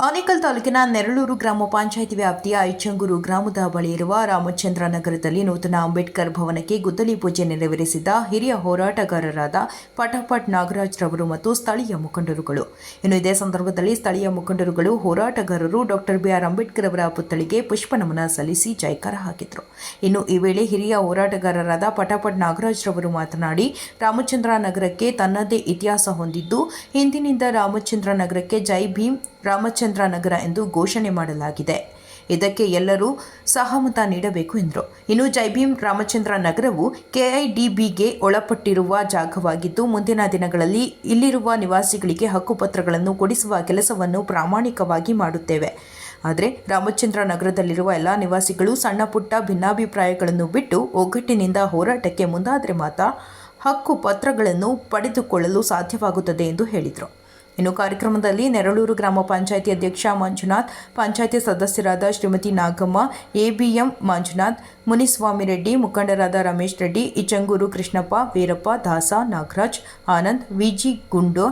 ಆನೇಕಲ್ ತಾಲೂಕಿನ ನೆರಳೂರು ಗ್ರಾಮ ಪಂಚಾಯಿತಿ ವ್ಯಾಪ್ತಿಯ ಐಚಂಗೂರು ಗ್ರಾಮದ ಬಳಿ ಇರುವ ರಾಮಚಂದ್ರ ನಗರದಲ್ಲಿ ನೂತನ ಅಂಬೇಡ್ಕರ್ ಭವನಕ್ಕೆ ಗುದ್ದಲಿ ಪೂಜೆ ನೆರವೇರಿಸಿದ ಹಿರಿಯ ಹೋರಾಟಗಾರರಾದ ಪಟಾಪಟ್ ನಾಗರಾಜ್ ರವರು ಮತ್ತು ಸ್ಥಳೀಯ ಮುಖಂಡರುಗಳು. ಇನ್ನು ಇದೇ ಸಂದರ್ಭದಲ್ಲಿ ಸ್ಥಳೀಯ ಮುಖಂಡರುಗಳು ಹೋರಾಟಗಾರರು ಡಾಕ್ಟರ್ ಬಿ.ಆರ್. ಅಂಬೇಡ್ಕರ್ ಅವರ ಪುತ್ಥಳಿಗೆ ಪುಷ್ಪ ನಮನ ಸಲ್ಲಿಸಿ ಜೈಕಾರ ಹಾಕಿದರು. ಇನ್ನು ಈ ವೇಳೆ ಹಿರಿಯ ಹೋರಾಟಗಾರರಾದ ಪಟಾಪಟ್ ನಾಗರಾಜ್ ರವರು ಮಾತನಾಡಿ, ರಾಮಚಂದ್ರ ನಗರಕ್ಕೆ ತನ್ನದೇ ಇತಿಹಾಸ ಹೊಂದಿದ್ದು, ಹಿಂದಿನಿಂದ ರಾಮಚಂದ್ರ ನಗರಕ್ಕೆ ಜೈ ಭೀಮ್ ರಾಮಚಂದ್ರ ನಗರ ಎಂದು ಘೋಷಣೆ ಮಾಡಲಾಗಿದೆ. ಇದಕ್ಕೆ ಎಲ್ಲರೂ ಸಹಮತ ನೀಡಬೇಕು ಎಂದರು. ಇನ್ನು ಜೈ ಭೀಮ್ ರಾಮಚಂದ್ರ ನಗರವು ಕೆಐಡಿಬಿಗೆ ಒಳಪಟ್ಟಿರುವ ಜಾಗವಾಗಿದ್ದು, ಮುಂದಿನ ದಿನಗಳಲ್ಲಿ ಇಲ್ಲಿರುವ ನಿವಾಸಿಗಳಿಗೆ ಹಕ್ಕುಪತ್ರಗಳನ್ನು ಕೊಡಿಸುವ ಕೆಲಸವನ್ನು ಪ್ರಾಮಾಣಿಕವಾಗಿ ಮಾಡುತ್ತೇವೆ. ಆದರೆ ರಾಮಚಂದ್ರ ನಗರದಲ್ಲಿರುವ ಎಲ್ಲ ನಿವಾಸಿಗಳು ಸಣ್ಣ ಪುಟ್ಟ ಭಿನ್ನಾಭಿಪ್ರಾಯಗಳನ್ನು ಬಿಟ್ಟು ಒಗ್ಗಟ್ಟಿನಿಂದ ಹೋರಾಟಕ್ಕೆ ಮುಂದಾದರೆ ಮಾತ್ರ ಹಕ್ಕುಪತ್ರಗಳನ್ನು ಪಡೆದುಕೊಳ್ಳಲು ಸಾಧ್ಯವಾಗುತ್ತದೆ ಎಂದು ಹೇಳಿದರು. ಇನ್ನು ಕಾರ್ಯಕ್ರಮದಲ್ಲಿ ನೆರಳೂರು ಗ್ರಾಮ ಪಂಚಾಯಿತಿ ಅಧ್ಯಕ್ಷ ಮಂಜುನಾಥ್, ಪಂಚಾಯಿತಿ ಸದಸ್ಯರಾದ ಶ್ರೀಮತಿ ನಾಗಮ್ಮ, ಎಬಿಎಂ ಮಂಜುನಾಥ್, ಮುನಿಸ್ವಾಮಿ ರೆಡ್ಡಿ, ಮುಖಂಡರಾದ ರಮೇಶ್ ರೆಡ್ಡಿ, ಇಚಂಗೂರು ಕೃಷ್ಣಪ್ಪ, ವೀರಪ್ಪ, ದಾಸ, Nagaraj, Anand, Viji Gundu,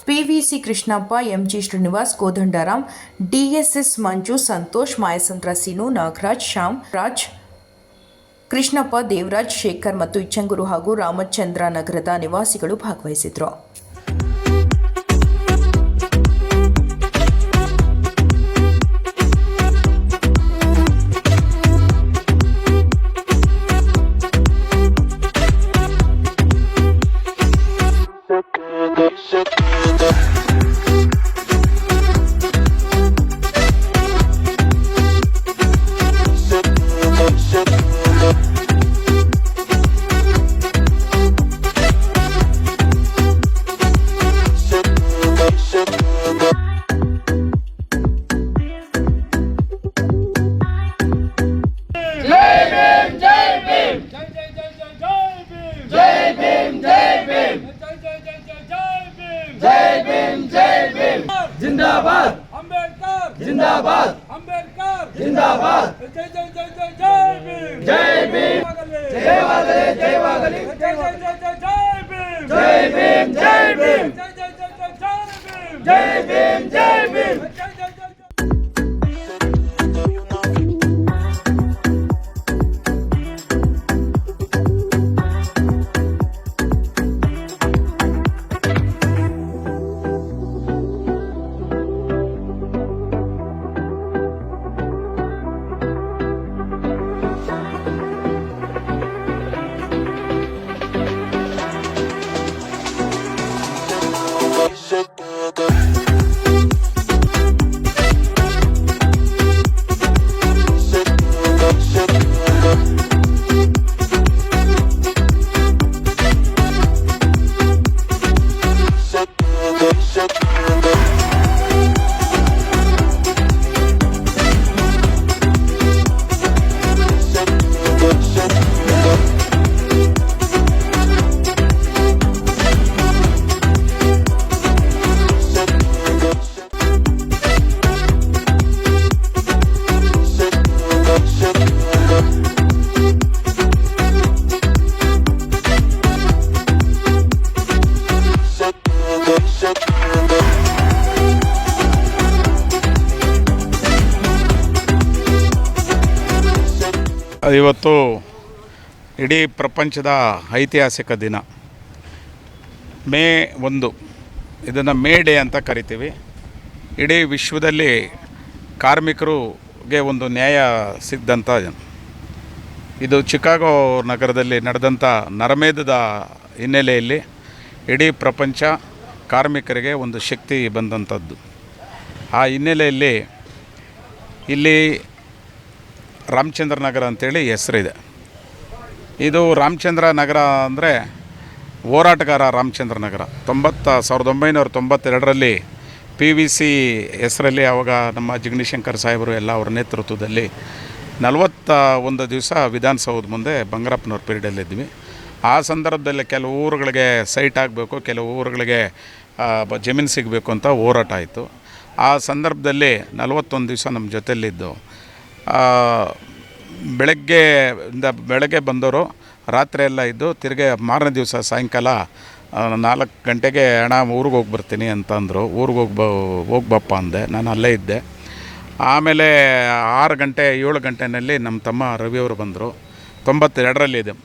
PVC Krishnappa, MG Srinivas, Kodandaram, DSS Manju, Santosh, Mayasandra Seenu, Nagaraj, Shyam Raj, Krishnappa, Devaraj, Shekhar ಮತ್ತು ಇಚಂಗೂರು ಹಾಗೂ ರಾಮಚಂದ್ರ ನಗರದ ನಿವಾಸಿಗಳು ಭಾಗವಹಿಸಿದರು. जिंदाबाद अंबेडकर जिंदाबाद अंबेडकर जिंदाबाद जय जय जय जय जय भीम जय भीम जय वागले जय वागले जय जय जय जय भीम जय भीम जय भीम जय जय जय भीम जय भीम जय भीम जय जय ಇವತ್ತು ಇಡೀ ಪ್ರಪಂಚದ ಐತಿಹಾಸಿಕ ದಿನ ಮೇ 1. ಇದನ್ನು ಮೇ ಡೇ ಅಂತ ಕರಿತೀವಿ. ಇಡೀ ವಿಶ್ವದಲ್ಲಿ ಕಾರ್ಮಿಕರಿಗೆ ಒಂದು ನ್ಯಾಯ ಸಿಗದಂಥ ಇದು ಚಿಕಾಗೋ ನಗರದಲ್ಲಿ ನಡೆದಂಥ ನರಮೇಧದ ಹಿನ್ನೆಲೆಯಲ್ಲಿ ಇಡೀ ಪ್ರಪಂಚ ಕಾರ್ಮಿಕರಿಗೆ ಒಂದು ಶಕ್ತಿ ಬಂದಂಥದ್ದು. ಆ ಹಿನ್ನೆಲೆಯಲ್ಲಿ ಇಲ್ಲಿ ರಾಮಚಂದ್ರ ನಗರ ಅಂಥೇಳಿ ಹೆಸರಿದೆ. ಇದು ರಾಮಚಂದ್ರ ನಗರ ಅಂದರೆ ಹೋರಾಟಗಾರ ರಾಮಚಂದ್ರ ನಗರ. 1992ರಲ್ಲಿ PVC ಹೆಸರಲ್ಲಿ ಆವಾಗ ನಮ್ಮ ಜಗದೀಶಂಕರ್ ಸಾಹೇಬರು ಎಲ್ಲ ಅವರ ನೇತೃತ್ವದಲ್ಲಿ 41 ದಿವಸ ವಿಧಾನಸೌಧ ಮುಂದೆ ಬಂಗಾರಪ್ಪನವ್ರ ಪೀರಿಯಡಲ್ಲಿದ್ವಿ. ಆ ಸಂದರ್ಭದಲ್ಲಿ ಕೆಲವು ಊರುಗಳಿಗೆ ಸೈಟ್ ಆಗಬೇಕು, ಕೆಲವು ಊರುಗಳಿಗೆ ಜಮೀನು ಸಿಗಬೇಕು ಅಂತ ಹೋರಾಟ ಆಯಿತು. ಆ ಸಂದರ್ಭದಲ್ಲಿ 41 ದಿವಸ ನಮ್ಮ ಜೊತೆಯಲ್ಲಿದ್ದು ಬೆಳಗ್ಗೆ ಬಂದವರು ರಾತ್ರಿ ಎಲ್ಲ ಇದ್ದು ತಿರುಗಿ ಮಾರನೇ ದಿವಸ ಸಾಯಂಕಾಲ 4 ಗಂಟೆಗೆ ಅಣ್ಣ ಊರಿಗೆ ಹೋಗಿ ಬರ್ತೀನಿ ಅಂತಂದರು. ಊರಿಗೆ ಹೋಗ್ಬಪ್ಪ ಅಂದೆ. ನಾನು ಅಲ್ಲೇ ಇದ್ದೆ. ಆಮೇಲೆ 6 ಗಂಟೆ 7 ಗಂಟೆಯಲ್ಲಿ ನಮ್ಮ ತಮ್ಮ ರವಿಯವರು ಬಂದರು. 92ರಲ್ಲಿ ಇದೆ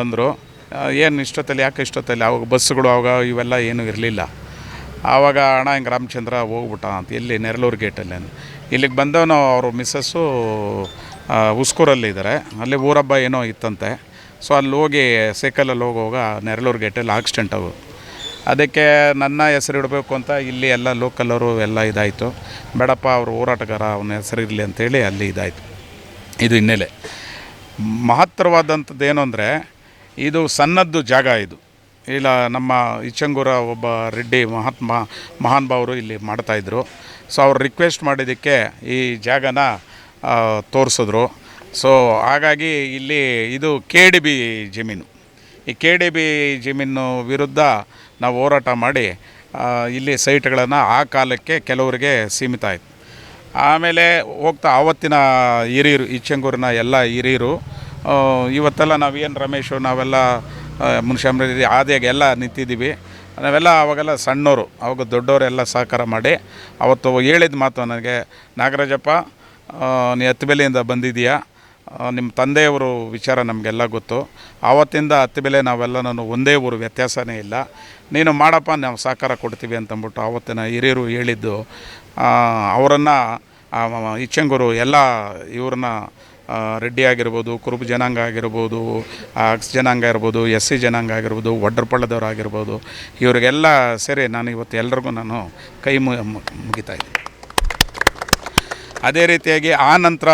ಬಂದರು. ಏನು ಇಷ್ಟೊತ್ತಲ್ಲಿ ಯಾಕೆ ಇಷ್ಟೊತ್ತಲ್ಲಿ ಆವಾಗ ಬಸ್ಸುಗಳು ಆವಾಗ ಇವೆಲ್ಲ ಏನೂ ಇರಲಿಲ್ಲ. ಆವಾಗ ಅಣ್ಣ ಹಿಂಗೆ ರಾಮಚಂದ್ರ ಹೋಗ್ಬಿಟ್ಟ ಅಂತ. ಎಲ್ಲಿ ನೆರಳೂರು ಗೇಟಲ್ಲಿ ಇಲ್ಲಿಗೆ ಬಂದವನು ಅವರು ಮಿಸ್ಸಸ್ಸು ಉಸ್ಕೂರಲ್ಲಿ ಇದ್ದಾರೆ. ಅಲ್ಲಿ ಊರಬ್ಬ ಏನೋ ಇತ್ತಂತೆ. ಸೊ ಅಲ್ಲಿ ಹೋಗಿ ಸೈಕಲಲ್ಲಿ ಹೋಗುವಾಗ ನೆರಳೂರು ಗೇಟಲ್ಲಿ ಆಕ್ಸಿಡೆಂಟ್ ಆಗೋದು. ಅದಕ್ಕೆ ನನ್ನ ಹೆಸರು ಇಡಬೇಕು ಅಂತ ಇಲ್ಲಿ ಎಲ್ಲ ಲೋಕಲವರು ಎಲ್ಲ ಇದಾಯಿತು. ಬೇಡಪ್ಪ ಅವರು ಹೋರಾಟಗಾರ, ಅವನ ಹೆಸರಿರಲಿ ಅಂತೇಳಿ ಅಲ್ಲಿ ಇದಾಯಿತು. ಇದು ಹಿನ್ನೆಲೆ. ಮಹತ್ತರವಾದಂಥದ್ದು ಏನು ಅಂದರೆ ಇದು ಸಣ್ಣದ್ದು ಜಾಗ. ಇದು ಇಲ್ಲ ನಮ್ಮ ಇಚ್ಚಂಗೂರ ಒಬ್ಬ ರೆಡ್ಡಿ ಮಹಾನ್ ಭಾವರು ಇಲ್ಲಿ ಮಾಡ್ತಾಯಿದ್ರು. ಸೊ ಅವ್ರು ರಿಕ್ವೆಸ್ಟ್ ಮಾಡಿದ್ದಕ್ಕೆ ಈ ಜಾಗನ ತೋರಿಸಿದ್ರು. ಸೊ ಹಾಗಾಗಿ ಇಲ್ಲಿ ಇದು KDB ಜಮೀನು. ಈ KDB ಜಮೀನು ವಿರುದ್ಧ ನಾವು ಹೋರಾಟ ಮಾಡಿ ಇಲ್ಲಿ ಸೈಟ್ಗಳನ್ನು ಆ ಕಾಲಕ್ಕೆ ಕೆಲವರಿಗೆ ಸೀಮಿತ ಆಯಿತು. ಆಮೇಲೆ ಹೋಗ್ತಾ ಆವತ್ತಿನ ಹಿರಿಯರು, ಇಚ್ಚಂಗೂರಿನ ಎಲ್ಲ ಹಿರಿಯರು, ಇವತ್ತೆಲ್ಲ ನಾವೇನು ರಮೇಶು ನಾವೆಲ್ಲ ಮುನ್ಷಾಮರಿ ಆದಿಯಾಗಿ ಎಲ್ಲ ನಿಂತಿದ್ದೀವಿ. ನಾವೆಲ್ಲ ಅವಾಗೆಲ್ಲ ಸಣ್ಣವರು, ಅವಾಗ ದೊಡ್ಡವರೆಲ್ಲ ಸಹಕಾರ ಮಾಡಿ ಅವತ್ತು ಹೇಳಿದ ಮಾತು ನನಗೆ, ನಾಗರಾಜಪ್ಪ ನೀ ಹತ್ತುಬೆಲೆಯಿಂದ ಬಂದಿದ್ದೀಯಾ, ನಿಮ್ಮ ತಂದೆಯವರು ವಿಚಾರ ನಮಗೆಲ್ಲ ಗೊತ್ತು. ಆವತ್ತಿಂದ ಹತ್ತುಬೆಲೆ ನಾವೆಲ್ಲ ಒಂದೇ ಊರು, ವ್ಯತ್ಯಾಸವೇ ಇಲ್ಲ. ನೀನು ಮಾಡಪ್ಪ, ನಾವು ಸಹಕಾರ ಕೊಡ್ತೀವಿ ಅಂತಂದ್ಬಿಟ್ಟು ಆವತ್ತಿನ ಹಿರಿಯರು ಹೇಳಿದ್ದು. ಅವರನ್ನು ಇಚ್ಚಂಗೂರು ಎಲ್ಲ ಇವ್ರನ್ನ ರೆಡ್ಡಿ ಆಗಿರ್ಬೋದು, ಕುರುಬ ಜನಾಂಗ ಆಗಿರ್ಬೋದು, ಅಕ್ಸ್ ಜನಾಂಗ ಇರ್ಬೋದು, SC ಜನಾಂಗ ಆಗಿರ್ಬೋದು, ಒಡ್ಡರಪಳ್ಳದವ್ರು ಆಗಿರ್ಬೋದು, ಇವರಿಗೆಲ್ಲ ಸೇರಿ ನಾನು ಇವತ್ತು ಎಲ್ರಿಗೂ ನಾನು ಕೈ ಮುಗಿತಾಯಿದ್ದೀನಿ. ಅದೇ ರೀತಿಯಾಗಿ ಆ ನಂತರ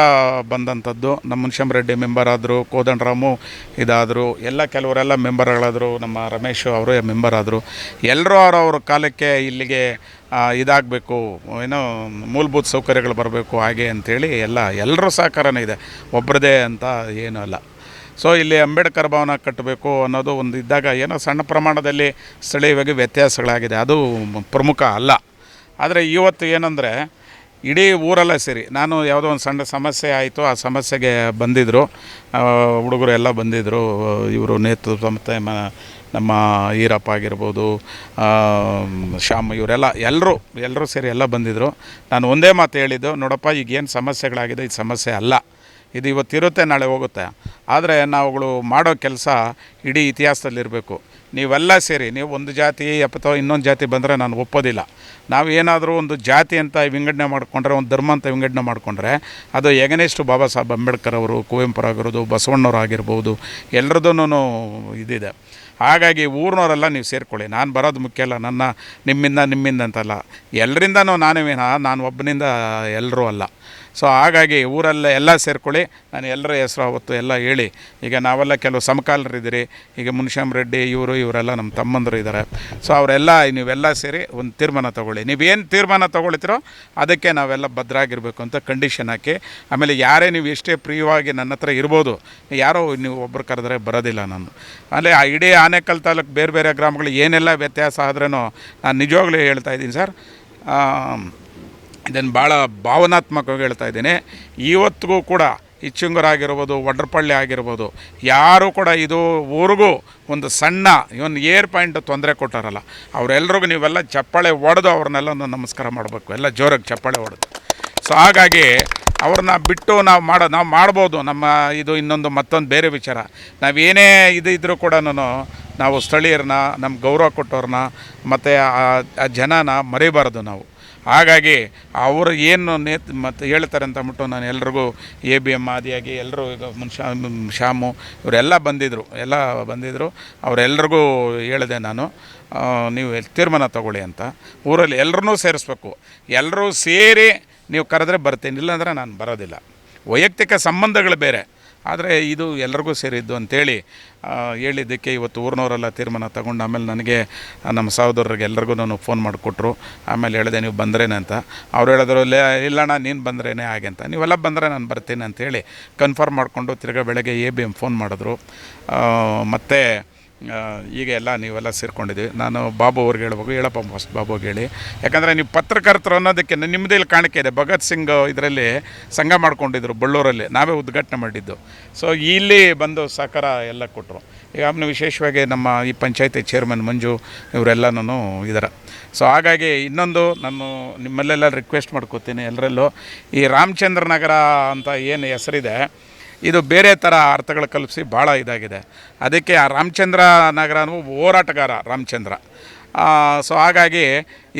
ಬಂದಂಥದ್ದು ನಮ್ಮ ಮುನ್ಷಂರೆಡ್ಡಿ ಮೆಂಬರ್ ಆದರು, ಕೋದಂಡರಾಮು ಇದಾದರು, ಎಲ್ಲ ಕೆಲವರೆಲ್ಲ ಮೆಂಬರ್ಗಳಾದರು, ನಮ್ಮ ರಮೇಶು ಅವರೇ ಮೆಂಬರ್ ಆದರು. ಎಲ್ಲರೂ ಅವರವ್ರ ಕಾಲಕ್ಕೆ ಇಲ್ಲಿಗೆ ಇದಾಗಬೇಕು, ಏನೋ ಮೂಲಭೂತ ಸೌಕರ್ಯಗಳು ಬರಬೇಕು ಹಾಗೆ ಅಂಥೇಳಿ ಎಲ್ಲರೂ ಸಹಕಾರನೇ ಇದೆ, ಒಬ್ಬರದೇ ಅಂತ ಏನೂ ಅಲ್ಲ. ಸೊ ಇಲ್ಲಿ ಅಂಬೇಡ್ಕರ್ ಭವನ ಕಟ್ಟಬೇಕು ಅನ್ನೋದು ಒಂದು ಇದ್ದಾಗ ಏನೋ ಸಣ್ಣ ಪ್ರಮಾಣದಲ್ಲಿ ಸ್ಥಳೀಯವಾಗಿ ವ್ಯತ್ಯಾಸಗಳಾಗಿದೆ, ಅದು ಪ್ರಮುಖ ಅಲ್ಲ. ಆದರೆ ಇವತ್ತು ಏನಂದರೆ ಇಡೀ ಊರೆಲ್ಲ ಸೇರಿ, ನಾನು ಯಾವುದೋ ಒಂದು ಸಣ್ಣ ಸಮಸ್ಯೆ ಆಯಿತು, ಆ ಸಮಸ್ಯೆಗೆ ಬಂದಿದ್ದರು ಹುಡುಗರು ಎಲ್ಲ ಬಂದಿದ್ದರು. ಇವರು ನೇತೃತ್ವ ಮತ್ತು ನಮ್ಮ ಈರಪ್ಪ ಆಗಿರ್ಬೋದು, ಶ್ಯಾಮ್, ಇವರೆಲ್ಲ ಎಲ್ಲರೂ ಸೇರಿ ಎಲ್ಲ ಬಂದಿದ್ದರು. ನಾನು ಒಂದೇ ಮಾತು ಹೇಳಿದ್ದು, ನೋಡಪ್ಪ ಈಗೇನು ಸಮಸ್ಯೆಗಳಾಗಿದೆ ಇದು ಸಮಸ್ಯೆ ಅಲ್ಲ, ಇದು ಇವತ್ತಿರುತ್ತೆ ನಾಳೆ ಹೋಗುತ್ತೆ. ಆದರೆ ನಾವುಗಳು ಮಾಡೋ ಕೆಲಸ ಇಡೀ ಇತಿಹಾಸದಲ್ಲಿರಬೇಕು. ನೀವೆಲ್ಲ ಸೇರಿ ನೀವು ಒಂದು ಜಾತಿ ಅಥವಾ ಇನ್ನೊಂದು ಜಾತಿ ಬಂದರೆ ನಾನು ಒಪ್ಪೋದಿಲ್ಲ. ನಾವು ಏನಾದರೂ ಒಂದು ಜಾತಿ ಅಂತ ವಿಂಗಡಣೆ ಮಾಡಿಕೊಂಡ್ರೆ, ಒಂದು ಧರ್ಮ ಅಂತ ವಿಂಗಡಣೆ ಮಾಡಿಕೊಂಡ್ರೆ ಅದು ಎಗನೆಸ್ಟ್ ಬಾಬಾ ಸಾಹೇಬ್ ಅಂಬೇಡ್ಕರ್ ಅವರು, ಕುವೆಂಪುರಾಗಿರ್ಬೋದು, ಬಸವಣ್ಣವ್ರು ಆಗಿರ್ಬೋದು, ಎಲ್ಲರದೂ ಇದಿದೆ. ಹಾಗಾಗಿ ಊರಿನವರೆಲ್ಲ ನೀವು ಸೇರಿಕೊಳ್ಳಿ. ನಾನು ಬರೋದು ಮುಖ್ಯ ಅಲ್ಲ, ನಿಮ್ಮಿಂದ ಅಂತಲ್ಲ, ಎಲ್ಲರಿಂದನೂ ನಾನು ಒಬ್ಬನಿಂದ ಎಲ್ಲರೂ ಅಲ್ಲ. ಸೊ ಹಾಗಾಗಿ ಊರಲ್ಲ ಎಲ್ಲ ಸೇರ್ಕೊಳ್ಳಿ. ನಾನು ಎಲ್ಲರ ಹೆಸರು ಅವತ್ತು ಎಲ್ಲ ಹೇಳಿ, ಈಗ ನಾವೆಲ್ಲ ಕೆಲವು ಸಮಕಾಲರಿದ್ದೀರಿ, ಈಗ ಮುನ್ಷಾಮರೆಡ್ಡಿ ಇವರೆಲ್ಲ ನಮ್ಮ ತಮ್ಮಂದರು ಇದ್ದಾರೆ. ಸೊ ಅವರೆಲ್ಲ ನೀವೆಲ್ಲ ಸೇರಿ ಒಂದು ತೀರ್ಮಾನ ತೊಗೊಳ್ಳಿ. ನೀವೇನು ತೀರ್ಮಾನ ತೊಗೊಳ್ತೀರೋ ಅದಕ್ಕೆ ನಾವೆಲ್ಲ ಭದ್ರಾಗಿರಬೇಕು ಅಂತ ಕಂಡೀಷನ್ ಹಾಕಿ, ಆಮೇಲೆ ಯಾರೇ ನೀವು ಎಷ್ಟೇ ಪ್ರಿಯವಾಗಿ ನನ್ನ ಹತ್ರ ಇರ್ಬೋದು, ಯಾರೋ ನೀವು ಒಬ್ಬರು ಕರೆದ್ರೆ ಬರೋದಿಲ್ಲ ನಾನು. ಆಮೇಲೆ ಆ ಇಡೀ ಆನೇಕಲ್ ತಾಲೂಕು ಬೇರೆ ಬೇರೆ ಗ್ರಾಮಗಳು ಏನೆಲ್ಲ ವ್ಯತ್ಯಾಸ ಆದ್ರೂ ನಾನು ನಿಜವಾಗ್ಲೂ ಹೇಳ್ತಾಯಿದ್ದೀನಿ ಸರ್, ಇದನ್ನು ಭಾಳ ಭಾವನಾತ್ಮಕವಾಗಿ ಹೇಳ್ತಾ ಇದ್ದೀನಿ. ಇವತ್ತಿಗೂ ಕೂಡ ಇಚ್ಚಂಗೂರಾಗಿರ್ಬೋದು, ಒಡ್ಡರಪಳ್ಳಿ ಆಗಿರ್ಬೋದು, ಯಾರೂ ಕೂಡ ಇದು ಊರಿಗೂ ಒಂದು ಸಣ್ಣ ಇವನು ಏರ್ ಪಾಯಿಂಟ್ ತೊಂದರೆ ಕೊಟ್ಟಾರಲ್ಲ, ಅವರೆಲ್ರಿಗೂ ನೀವೆಲ್ಲ ಚಪ್ಪಾಳೆ ಹೊಡೆದು ಅವ್ರನ್ನೆಲ್ಲ ನಮಸ್ಕಾರ ಮಾಡಬೇಕು, ಎಲ್ಲ ಜೋರಾಗಿ ಚಪ್ಪಾಳೆ ಹೊಡೆದು. ಸೊ ಹಾಗಾಗಿ ಅವ್ರನ್ನ ಬಿಟ್ಟು ನಾವು ಮಾಡ್ಬೋದು. ನಮ್ಮ ಇದು ಮತ್ತೊಂದು ಬೇರೆ ವಿಚಾರ. ನಾವೇನೇ ಇದ್ದರೂ ಕೂಡ ನಾವು ಸ್ಥಳೀಯರನ್ನ, ನಮ್ಮ ಗೌರವ ಕೊಟ್ಟವ್ರನ್ನ ಮತ್ತು ಆ ಜನನ ಮರಿಬಾರ್ದು ನಾವು. ಹಾಗಾಗಿ ಅವರು ಏನು ಮತ್ತು ಹೇಳ್ತಾರೆ ಅಂತ ಅಂದ್ಬಿಟ್ಟು ನಾನು ಎಲ್ರಿಗೂ ABM ಆದಿಯಾಗಿ ಎಲ್ಲರೂ ಈಗ ಶ್ಯಾಮು ಇವರೆಲ್ಲ ಬಂದಿದ್ದರು, ಅವರೆಲ್ರಿಗೂ ಹೇಳಿದೆ ನಾನು, ನೀವು ತೀರ್ಮಾನ ತೊಗೊಳ್ಳಿ ಅಂತ. ಊರಲ್ಲಿ ಎಲ್ಲರನ್ನೂ ಸೇರಿಸ್ಬೇಕು. ಎಲ್ಲರೂ ಸೇರಿ ನೀವು ಕರೆದ್ರೆ ಬರ್ತೀನಿ, ಇಲ್ಲಾಂದರೆ ನಾನು ಬರೋದಿಲ್ಲ. ವೈಯಕ್ತಿಕ ಸಂಬಂಧಗಳು ಬೇರೆ, ಆದರೆ ಇದು ಎಲ್ಲರಿಗೂ ಸೇರಿದ್ದು ಅಂಥೇಳಿ ಹೇಳಿದ್ದಕ್ಕೆ ಇವತ್ತು ಊರಿನವರೆಲ್ಲ ತೀರ್ಮಾನ ತಗೊಂಡು, ಆಮೇಲೆ ನನಗೆ ನಮ್ಮ ಸಹೋದರರಿಗೆ ಎಲ್ಲರಿಗೂ ನಾನು ಫೋನ್ ಮಾಡಿಕೊಟ್ರು. ಆಮೇಲೆ ಹೇಳಿದೆ ನೀವು ಬಂದ್ರೇನೆ ಅಂತ. ಅವ್ರು ಹೇಳಿದ್ರು ಇಲ್ಲಣ್ಣ ನೀನು ಬಂದ್ರೇನೆ ಹಾಗೆ ಅಂತ. ನೀವೆಲ್ಲ ಬಂದರೆ ನಾನು ಬರ್ತೀನಿ ಅಂಥೇಳಿ ಕನ್ಫರ್ಮ್ ಮಾಡಿಕೊಂಡು ತಿರ್ಗಾ ಬೆಳಗ್ಗೆ ABM ಫೋನ್ ಮಾಡಿದ್ರು. ಮತ್ತು ಈಗ ಎಲ್ಲ ನೀವೆಲ್ಲ ಸೇರ್ಕೊಂಡಿದ್ದೀವಿ. ನಾನು ಬಾಬು ಅವ್ರಿಗೆ ಹೇಳ್ಬೇಕು, ಹೇಳಪ್ಪ ಫಸ್ಟ್ ಬಾಬುಗೆ ಹೇಳಿ, ಯಾಕಂದರೆ ನೀವು ಪತ್ರಕರ್ತರು ಅನ್ನೋದಕ್ಕೆ ನಿಮ್ಮದೇ ಇಲ್ಲಿ ಕಾಣಿಕೆ ಇದೆ. ಭಗತ್ ಸಿಂಗ್ ಇದರಲ್ಲಿ ಸಂಘ ಮಾಡ್ಕೊಂಡಿದ್ರು ಬಳ್ಳೂರಲ್ಲಿ, ನಾವೇ ಉದ್ಘಾಟನೆ ಮಾಡಿದ್ದು. ಸೊ ಇಲ್ಲಿ ಬಂದು ಸಹಕಾರ ಎಲ್ಲ ಕೊಟ್ಟರು. ಈಗ ಆಮೇಲೆ ವಿಶೇಷವಾಗಿ ನಮ್ಮ ಈ ಪಂಚಾಯತಿ ಚೇರ್ಮನ್ ಮಂಜು ಇವರೆಲ್ಲನೂ ಇದ್ದಾರೆ. ಸೊ ಹಾಗಾಗಿ ಇನ್ನೊಂದು ನಾನು ನಿಮ್ಮಲ್ಲೆಲ್ಲ ರಿಕ್ವೆಸ್ಟ್ ಮಾಡ್ಕೋತೀನಿ, ಎಲ್ಲರಲ್ಲೂ ಈ ರಾಮಚಂದ್ರ ನಗರ ಅಂತ ಏನು ಹೆಸರಿದೆ, ಇದು ಬೇರೆ ಥರ ಅರ್ಥಗಳು ಕಲ್ಪಿಸಿ ಭಾಳ ಇದಾಗಿದೆ. ಅದಕ್ಕೆ ಆ ರಾಮಚಂದ್ರ ನಗರನೂ ಹೋರಾಟಗಾರ ರಾಮಚಂದ್ರ. ಸೊ ಹಾಗಾಗಿ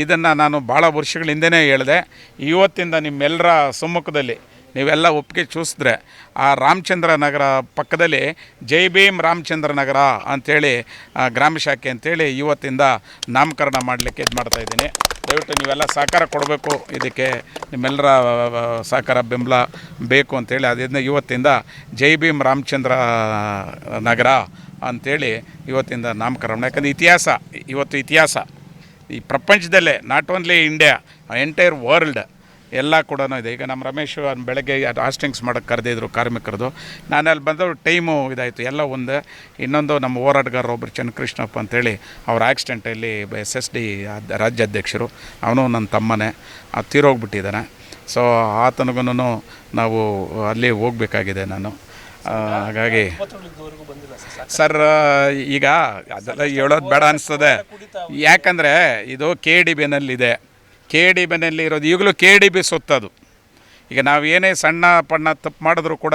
ಇದನ್ನು ನಾನು ಭಾಳ ವರ್ಷಗಳ ಹಿಂದೆಯೇ ಹೇಳಿದೆ. ಇವತ್ತಿಂದ ನಿಮ್ಮೆಲ್ಲರ ಸಮ್ಮುಖದಲ್ಲಿ ನೀವೆಲ್ಲ ಒಪ್ಪಿಗೆ ಚೂಸಿದ್ರೆ ಆ ರಾಮಚಂದ್ರ ನಗರ ಪಕ್ಕದಲ್ಲಿ ಜೈ ಭೀಮ್ ರಾಮಚಂದ್ರ ನಗರ ಅಂಥೇಳಿ ಗ್ರಾಮ ಶಾಖೆ ಅಂಥೇಳಿ ಇವತ್ತಿಂದ ನಾಮಕರಣ ಮಾಡಲಿಕ್ಕೆ ಇದು ಮಾಡ್ತಾಯಿದ್ದೀನಿ. ದಯವಿಟ್ಟು ನೀವೆಲ್ಲ ಸಹಕಾರ ಕೊಡಬೇಕು, ಇದಕ್ಕೆ ನಿಮ್ಮೆಲ್ಲರ ಸಹಕಾರ ಬೆಂಬಲ ಬೇಕು ಅಂಥೇಳಿ ಅದರಿಂದ ಇವತ್ತಿಂದ ಜೈ ಭೀಮ್ ರಾಮಚಂದ್ರ ನಗರ ಅಂಥೇಳಿ ಇವತ್ತಿಂದ ನಾಮಕರಣ. ಯಾಕಂದರೆ ಇತಿಹಾಸ ಈ ಪ್ರಪಂಚದಲ್ಲೇ, not only India, entire world ಎಲ್ಲ ಕೂಡ ಇದೆ. ಈಗ ನಮ್ಮ ರಮೇಶ್ ಬೆಳಗ್ಗೆ ಹಾಸ್ಟಿಂಗ್ಸ್ ಮಾಡೋಕ್ಕೆ ಕರೆದಿದ್ರು ಕಾರ್ಮಿಕರದು. ನಾನು ಅಲ್ಲಿ ಬಂದು ಟೈಮು ಇದಾಯಿತು ಎಲ್ಲ ಒಂದು. ಇನ್ನೊಂದು ನಮ್ಮ ಹೋರಾಟಗಾರರು ಒಬ್ಬರು ಚನ್ನಕೃಷ್ಣಪ್ಪ ಅಂತೇಳಿ ಅವ್ರ ಆಕ್ಸಿಡೆಂಟಲ್ಲಿ SSD ರಾಜ್ಯಾಧ್ಯಕ್ಷರು, ಅವನು ನನ್ನ ತಮ್ಮನೇ, ತೀರೋಗ್ಬಿಟ್ಟಿದ್ದಾನೆ. ಸೊ ಆತನಿಗೂ ನಾವು ಅಲ್ಲಿ ಹೋಗಬೇಕಾಗಿದೆ ನಾನು. ಹಾಗಾಗಿ ಸರ್ ಈಗ ಅದೆಲ್ಲ ಹೇಳೋದು ಬೇಡ ಅನಿಸ್ತದೆ. ಯಾಕಂದರೆ ಇದು KDBನಲ್ಲಿದೆ. KDBನಲ್ಲಿ ಇರೋದು ಈಗಲೂ KDB ಸೊತ್ತದು. ಈಗ ನಾವು ಏನೇ ಸಣ್ಣ ಪಣ್ಣ ತಪ್ಪು ಮಾಡಿದ್ರು ಕೂಡ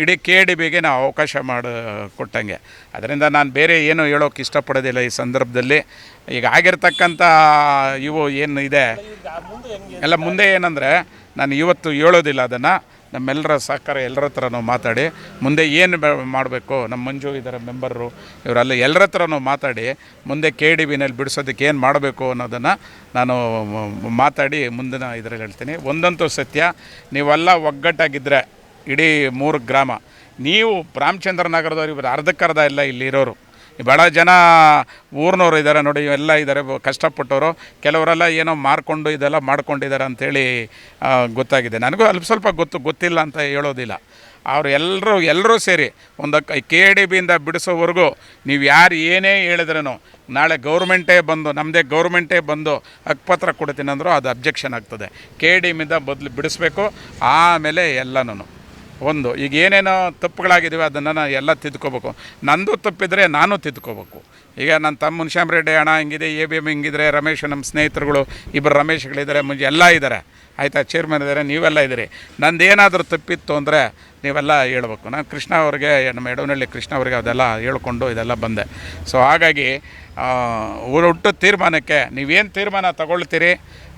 ಇಡೀ KDBಗೆ ನಾವು ಅವಕಾಶ ಕೊಟ್ಟಂಗೆ. ಅದರಿಂದ ನಾನು ಬೇರೆ ಏನು ಹೇಳೋಕೆ ಇಷ್ಟಪಡೋದಿಲ್ಲ ಈ ಸಂದರ್ಭದಲ್ಲಿ. ಈಗ ಆಗಿರ್ತಕ್ಕಂಥ ಇವು ಏನು ಇದೆ ಎಲ್ಲ ಮುಂದೆ ಏನಂದರೆ ನಾನು ಇವತ್ತು ಹೇಳೋದಿಲ್ಲ. ಅದನ್ನು ನಮ್ಮೆಲ್ಲರ ಸಹಕಾರ ಎಲ್ಲರ ಹತ್ರನೂ ಮಾತಾಡಿ ಮುಂದೆ ಏನು ಮಾಡಬೇಕು, ನಮ್ಮ ಮಂಜು ಇದರ ಮೆಂಬರು ಇವರೆಲ್ಲ ಎಲ್ಲರ ಹತ್ರನೂ ಮಾತಾಡಿ ಮುಂದೆ KDBನಲ್ಲಿ ಬಿಡಿಸೋದಕ್ಕೆ ಏನು ಮಾಡಬೇಕು ಅನ್ನೋದನ್ನು ನಾನು ಮಾತಾಡಿ ಮುಂದಿನ ಇದರಲ್ಲಿ ಹೇಳ್ತೀನಿ. ಒಂದಂತೂ ಸತ್ಯ, ನೀವೆಲ್ಲ ಒಗ್ಗಟ್ಟಾಗಿದ್ದರೆ ಇಡೀ 3 ಗ್ರಾಮ, ನೀವು ರಾಮಚಂದ್ರ ನಗರದವ್ರು ಇವರು ಅರ್ಧಕ್ಕರ್ಧ ಎಲ್ಲ ಇಲ್ಲಿರೋರು, ಭಾಳ ಜನ ಊರಿನವ್ರು ಇದ್ದಾರೆ ನೋಡಿ, ಎಲ್ಲ ಇದ್ದಾರೆ ಕಷ್ಟಪಟ್ಟವರು. ಕೆಲವರೆಲ್ಲ ಏನೋ ಮಾರ್ಕೊಂಡು ಇದೆಲ್ಲ ಮಾಡ್ಕೊಂಡಿದ್ದಾರೆ ಅಂಥೇಳಿ ಗೊತ್ತಾಗಿದೆ. ನನಗೂ ಸ್ವಲ್ಪ ಗೊತ್ತಿಲ್ಲ ಅಂತ ಹೇಳೋದಿಲ್ಲ. ಅವರು ಎಲ್ಲರೂ ಸೇರಿ ಒಂದು KDBಯಿಂದ ಬಿಡಿಸೋವರೆಗೂ ನೀವು ಯಾರು ಏನೇ ಹೇಳಿದ್ರೂ ನಾಳೆ ನಮ್ಮದೇ ಗೌರ್ಮೆಂಟೇ ಬಂದು ಹಕ್ಕುಪತ್ರ ಕೊಡ್ತೀನಿ ಅಂದರೂ ಅದು ಅಬ್ಜೆಕ್ಷನ್ ಆಗ್ತದೆ. KDBಯಿಂದ ಬಿಡಿಸ್ಬೇಕು. ಆಮೇಲೆ ಎಲ್ಲನೂ ಒಂದು ಈಗ ಏನೇನೋ ತಪ್ಪುಗಳಾಗಿದ್ದೀವಿ ಅದನ್ನು ಎಲ್ಲ ತಿದ್ಕೋಬೇಕು. ನಂದು ತಪ್ಪಿದರೆ ನಾನು ತಿದ್ಕೋಬೇಕು. ಈಗ ನನ್ನ ತಮ್ಮ ಮುನ್ಶ್ಯಾಮ್ ರೆಡ್ಡಿ ಅಣ್ಣ ಹಿಂಗಿದೆ, ABM ಹಿಂಗಿದ್ರೆ, ರಮೇಶ್ ನಮ್ಮ ಸ್ನೇಹಿತರುಗಳು ಇಬ್ಬರು ರಮೇಶ್ಗಳಿದ್ದಾರೆ, ಮುಂಜೆ ಎಲ್ಲ ಇದ್ದಾರೆ, ಆಯಿತಾ, ಚೇರ್ಮನ್ ಇದ್ದಾರೆ, ನೀವೆಲ್ಲ ಇದ್ದೀರಿ. ನಂದೇನಾದರೂ ತಪ್ಪಿತ್ತು ಅಂದರೆ ನೀವೆಲ್ಲ ಹೇಳ್ಬೇಕು. ನಾನು ಕೃಷ್ಣ ಅವ್ರಿಗೆ, ನಮ್ಮ ಎಡವನಹಳ್ಳಿ ಕೃಷ್ಣ ಅವ್ರಿಗೆ ಅದೆಲ್ಲ ಹೇಳ್ಕೊಂಡು ಇದೆಲ್ಲ ಬಂದೆ. ಸೊ ಹಾಗಾಗಿ ಒಟ್ಟು ತೀರ್ಮಾನಕ್ಕೆ ನೀವೇನು ತೀರ್ಮಾನ ತಗೊಳ್ತೀರಿ,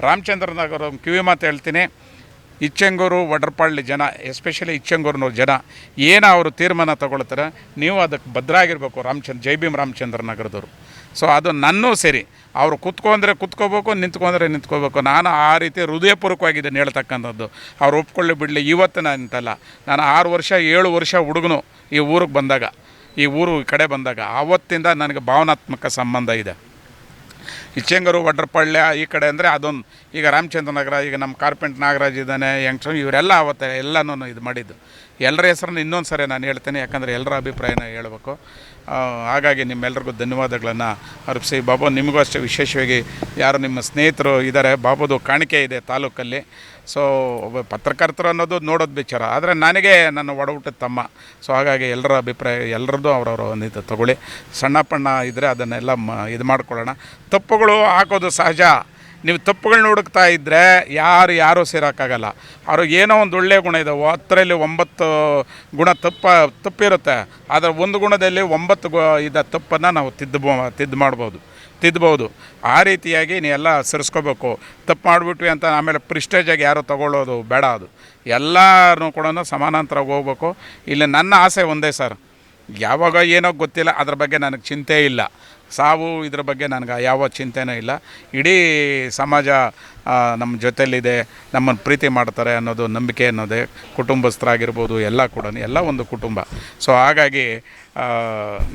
ರಾಮಚಂದ್ರ ನಗರ ಕಿವಿ ಮಾತು ಹೇಳ್ತೀನಿ, ಇಚ್ಚಂಗೂರು ವಡ್ರಪಾಳ್ಳಿ ಜನ, ಎಸ್ಪೆಷಲಿ ಇಚ್ಚಂಗೂರಿನವ್ರ ಜನ ಏನು ಅವರು ತೀರ್ಮಾನ ತಗೊಳ್ತಾರೆ ನೀವು ಅದಕ್ಕೆ ಭದ್ರಾಗಿರ್ಬೇಕು. ಜೈ ಭೀಮ್ ರಾಮಚಂದ್ರ ನಗರದವರು. ಸೊ ಅದು ನನ್ನೂ ಸೇರಿ ಅವರು ಕುತ್ಕೋಬೇಕು, ನಿಂತ್ಕೋಬೇಕು. ನಾನು ಆ ರೀತಿ ಹೃದಯಪೂರ್ವಕವಾಗಿದ್ದೇನೆ ಹೇಳ್ತಕ್ಕಂಥದ್ದು. ಅವ್ರು ಒಪ್ಕೊಳ್ಳಿ ಬಿಡಲಿ, ಇವತ್ತು ನಾನು ಅಂತಲ್ಲ, ನಾನು 6 ವರ್ಷ 7 ವರ್ಷ ಹುಡುಗನು ಈ ಊರಿಗೆ ಬಂದಾಗ, ಈ ಊರು ಕಡೆ ಬಂದಾಗ ಆವತ್ತಿಂದ ನನಗೆ ಭಾವನಾತ್ಮಕ ಸಂಬಂಧ ಇದೆ. ಇಚ್ಚಂಗೂರು ವಡ್ರಪಾಳ್ಯ ಈ ಕಡೆ ಅಂದರೆ ಅದೊಂದು. ಈಗ ರಾಮಚಂದ್ರ ನಗರ, ಈಗ ನಮ್ಮ ಕಾರ್ಪೆಂಟ್ ನಾಗರಾಜ್ ಇದ್ದಾನೆ, ಯಂಗ್ಸ್ಟರ್, ಇವರೆಲ್ಲ ಅವತ್ತೆ ಎಲ್ಲನೂ ಇದು ಮಾಡಿದ್ದು. ಎಲ್ಲರ ಹೆಸರನ್ನು ಇನ್ನೊಂದು ಸರಿ ನಾನು ಹೇಳ್ತೇನೆ, ಯಾಕಂದರೆ ಎಲ್ಲರ ಅಭಿಪ್ರಾಯನ ಹೇಳಬೇಕು. ಹಾಗಾಗಿ ನಿಮ್ಮೆಲ್ಲರಿಗೂ ಧನ್ಯವಾದಗಳನ್ನು ಅರ್ಪಿಸಿ. ಬಾಬು ನಿಮಗೂ ಅಷ್ಟೇ ವಿಶೇಷವಾಗಿ ಯಾರು ನಿಮ್ಮ ಸ್ನೇಹಿತರು ಇದ್ದಾರೆ, ಬಾಬುದು ಕಾಣಿಕೆ ಇದೆ ತಾಲೂಕಲ್ಲಿ. ಸೊ ಒಬ್ಬ ಪತ್ರಕರ್ತರು ಅನ್ನೋದು ನೋಡೋದು ವಿಚಾರ, ಆದರೆ ನನಗೆ ನನ್ನ ಒಡಹುಟ್ಟಿದ ತಮ್ಮ. ಸೊ ಹಾಗಾಗಿ ಎಲ್ಲರ ಅಭಿಪ್ರಾಯ ಎಲ್ಲರದ್ದು ಅವರವರು ಒಂದು ತಗೊಳ್ಳಿ. ಸಣ್ಣ ಪಣ್ಣ ಇದ್ದರೆ ಅದನ್ನೆಲ್ಲ ಇದು ಮಾಡ್ಕೊಳ್ಳೋಣ. ತಪ್ಪುಗಳು ಹಾಕೋದು ಸಹಜ. ನೀವು ತಪ್ಪುಗಳನ್ನ ಹುಡುಕ್ತಾ ಇದ್ದರೆ ಯಾರೂ ಸೇರೋಕ್ಕಾಗಲ್ಲ. ಅವ್ರಿಗೆ ಏನೋ ಒಂದು ಒಳ್ಳೆಯ ಗುಣ ಇದೆ, 10ರಲ್ಲಿ 9 ಗುಣ ತಪ್ಪಿರುತ್ತೆ, ಆದರೆ ಒಂದು ಗುಣದಲ್ಲಿ 9 ತಪ್ಪನ್ನು ನಾವು ತಿದ್ದಬಹುದು. ಆ ರೀತಿಯಾಗಿ ನೀವೆಲ್ಲ ಸರಿಸ್ಕೋಬೇಕು. ತಪ್ಪು ಮಾಡಿಬಿಟ್ವಿ ಅಂತ ಆಮೇಲೆ ಪ್ರಿಸ್ಟೇಜಾಗಿ ಯಾರು ತಗೊಳ್ಳೋದು ಬೇಡ. ಅದು ಎಲ್ಲರೂ ಕೂಡ ಸಮಾನಾಂತರವಾಗಿ ಹೋಗ್ಬೇಕು. ಇಲ್ಲಿ ನನ್ನ ಆಸೆ ಒಂದೇ ಸರ್, ಯಾವಾಗ ಏನೋ ಗೊತ್ತಿಲ್ಲ, ಅದ್ರ ಬಗ್ಗೆ ನನಗೆ ಚಿಂತೆ ಇಲ್ಲ. ಸಾವು ಇದ್ರ ಬಗ್ಗೆ ನನಗೆ ಯಾವ ಚಿಂತೆನೂ ಇಲ್ಲ. ಇಡೀ ಸಮಾಜ ನಮ್ಮ ಜೊತೆಯಲ್ಲಿದೆ, ನಮ್ಮನ್ನು ಪ್ರೀತಿ ಮಾಡ್ತಾರೆ ಅನ್ನೋದು ನಂಬಿಕೆ ಅನ್ನೋದೇ. ಕುಟುಂಬಸ್ಥರಾಗಿರ್ಬೋದು ಎಲ್ಲ ಕೂಡ ಎಲ್ಲ ಒಂದು ಕುಟುಂಬ. ಸೊ ಹಾಗಾಗಿ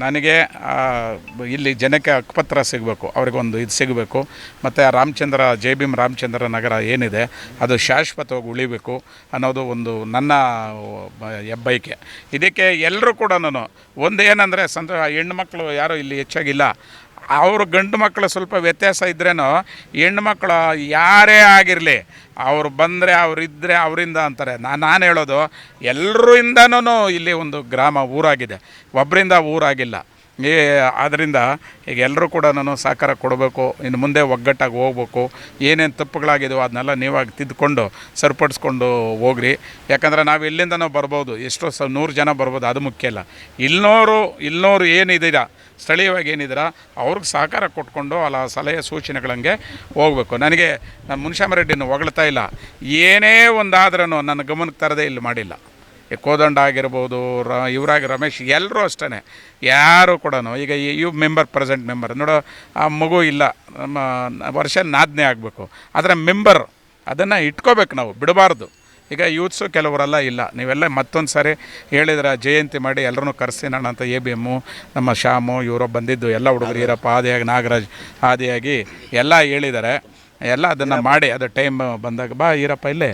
ನನಗೆ ಇಲ್ಲಿ ಜನಕ್ಕೆ ಹಕ್ಕುಪತ್ರ ಸಿಗಬೇಕು, ಅವ್ರಿಗೊಂದು ಇದು ಸಿಗಬೇಕು. ಮತ್ತು ರಾಮಚಂದ್ರ ಜೈ ಭೀಮ್ ರಾಮಚಂದ್ರ ನಗರ ಏನಿದೆ ಅದು ಶಾಶ್ವತವಾಗಿ ಉಳಿಬೇಕು ಅನ್ನೋದು ಒಂದು ನನ್ನ ಹೆಬ್ಬಯಕೆ. ಇದಕ್ಕೆ ಎಲ್ಲರೂ ಕೂಡ ಒಂದು ಏನಂದರೆ ಹೆಣ್ಣುಮಕ್ಕಳು ಯಾರೂ ಇಲ್ಲಿ ಹೆಚ್ಚಾಗಿಲ್ಲ. ಅವರು ಗಂಡು ಮಕ್ಕಳು ಸ್ವಲ್ಪ ವ್ಯತ್ಯಾಸ ಇದ್ರೇನೋ ಹೆಣ್ಮಕ್ಳು ಯಾರೇ ಆಗಿರಲಿ ಅವ್ರು ಬಂದರೆ ಅವರಿದ್ದರೆ ಅವರಿಂದ ಅಂತಾರೆ. ನಾನು ಹೇಳೋದು ಎಲ್ಲರಿಂದನೂ ಇಲ್ಲಿ ಒಂದು ಗ್ರಾಮ ಊರಾಗಿದೆ, ಒಬ್ಬರಿಂದ ಊರಾಗಿಲ್ಲ. ಆದ್ದರಿಂದ ಈಗ ಎಲ್ಲರೂ ಕೂಡ ಸಹಕಾರ ಕೊಡಬೇಕು. ಇನ್ನು ಮುಂದೆ ಒಗ್ಗಟ್ಟಾಗಿ ಹೋಗ್ಬೇಕು. ಏನೇನು ತಪ್ಪುಗಳಾಗಿದೆಯೋ ಅದನ್ನೆಲ್ಲ ನೀವಾಗಿ ತಿದ್ದುಕೊಂಡು ಸರಿಪಡಿಸ್ಕೊಂಡು ಹೋಗ್ರಿ. ಯಾಕಂದರೆ ನಾವು ಎಲ್ಲಿಂದನೋ ಬರ್ಬೋದು, ಎಷ್ಟೋ 100 ಜನ ಬರ್ಬೋದು, ಅದು ಮುಖ್ಯ ಇಲ್ಲ. ಇಲ್ನೋರು ಏನಿದ್ದೀರಾ ಸ್ಥಳೀಯವಾಗಿ ಏನಿದ್ದೀರಾ ಅವ್ರಿಗೆ ಸಹಕಾರ ಕೊಟ್ಕೊಂಡು ಅಲ್ಲ ಸಲಹೆ ಸೂಚನೆಗಳಂಗೆ ಹೋಗಬೇಕು. ನಾನು ಮುನಿಶಾಮರೆಡ್ಡಿನ ಹೊಗಳ್ತಾ ಇಲ್ಲ, ಏನೇ ಒಂದಾದ್ರೂ ನನ್ನ ಗಮನಕ್ಕೆ ತರದೇ ಇಲ್ಲಿ ಮಾಡಿಲ್ಲ. ಕೋದಂಡ ಆಗಿರ್ಬೋದು, ಇವರಾಗಿ ರಮೇಶ್, ಎಲ್ಲರೂ ಅಷ್ಟೇ, ಯಾರು ಕೂಡ ಈಗ ಪ್ರೆಸೆಂಟ್ ಮೆಂಬರ್ ನೋಡೋ ಆ ಮಗು ಇಲ್ಲ, ನಮ್ಮ ವರ್ಷ ನಾದನೇ ಆಗಬೇಕು, ಆದರೆ ಮೆಂಬರ್ ಅದನ್ನು ಇಟ್ಕೋಬೇಕು, ನಾವು ಬಿಡಬಾರ್ದು. ಈಗ ಯೂತ್ಸು ಕೆಲವರೆಲ್ಲ ಇಲ್ಲ, ನೀವೆಲ್ಲ ಮತ್ತೊಂದು ಸಾರಿ ಹೇಳಿದ್ರೆ ಜಯಂತಿ ಮಾಡಿ ಎಲ್ಲರೂ ಕರೆಸ್ತೀನಿ ಅಂತ ABM ನಮ್ಮ ಶ್ಯಾಮು ಇವರು ಬಂದಿದ್ದು ಎಲ್ಲ ಹುಡುಗರು ಈರಪ್ಪ ಆದಿಯಾಗಿ ನಾಗರಾಜ್ ಆದಿಯಾಗಿ ಎಲ್ಲ ಹೇಳಿದ್ದಾರೆ. ಎಲ್ಲ ಅದನ್ನು ಮಾಡಿ ಅದು ಟೈಮ್ ಬಂದಾಗ ಬಾ ಈರಪ್ಪ ಇಲ್ಲೇ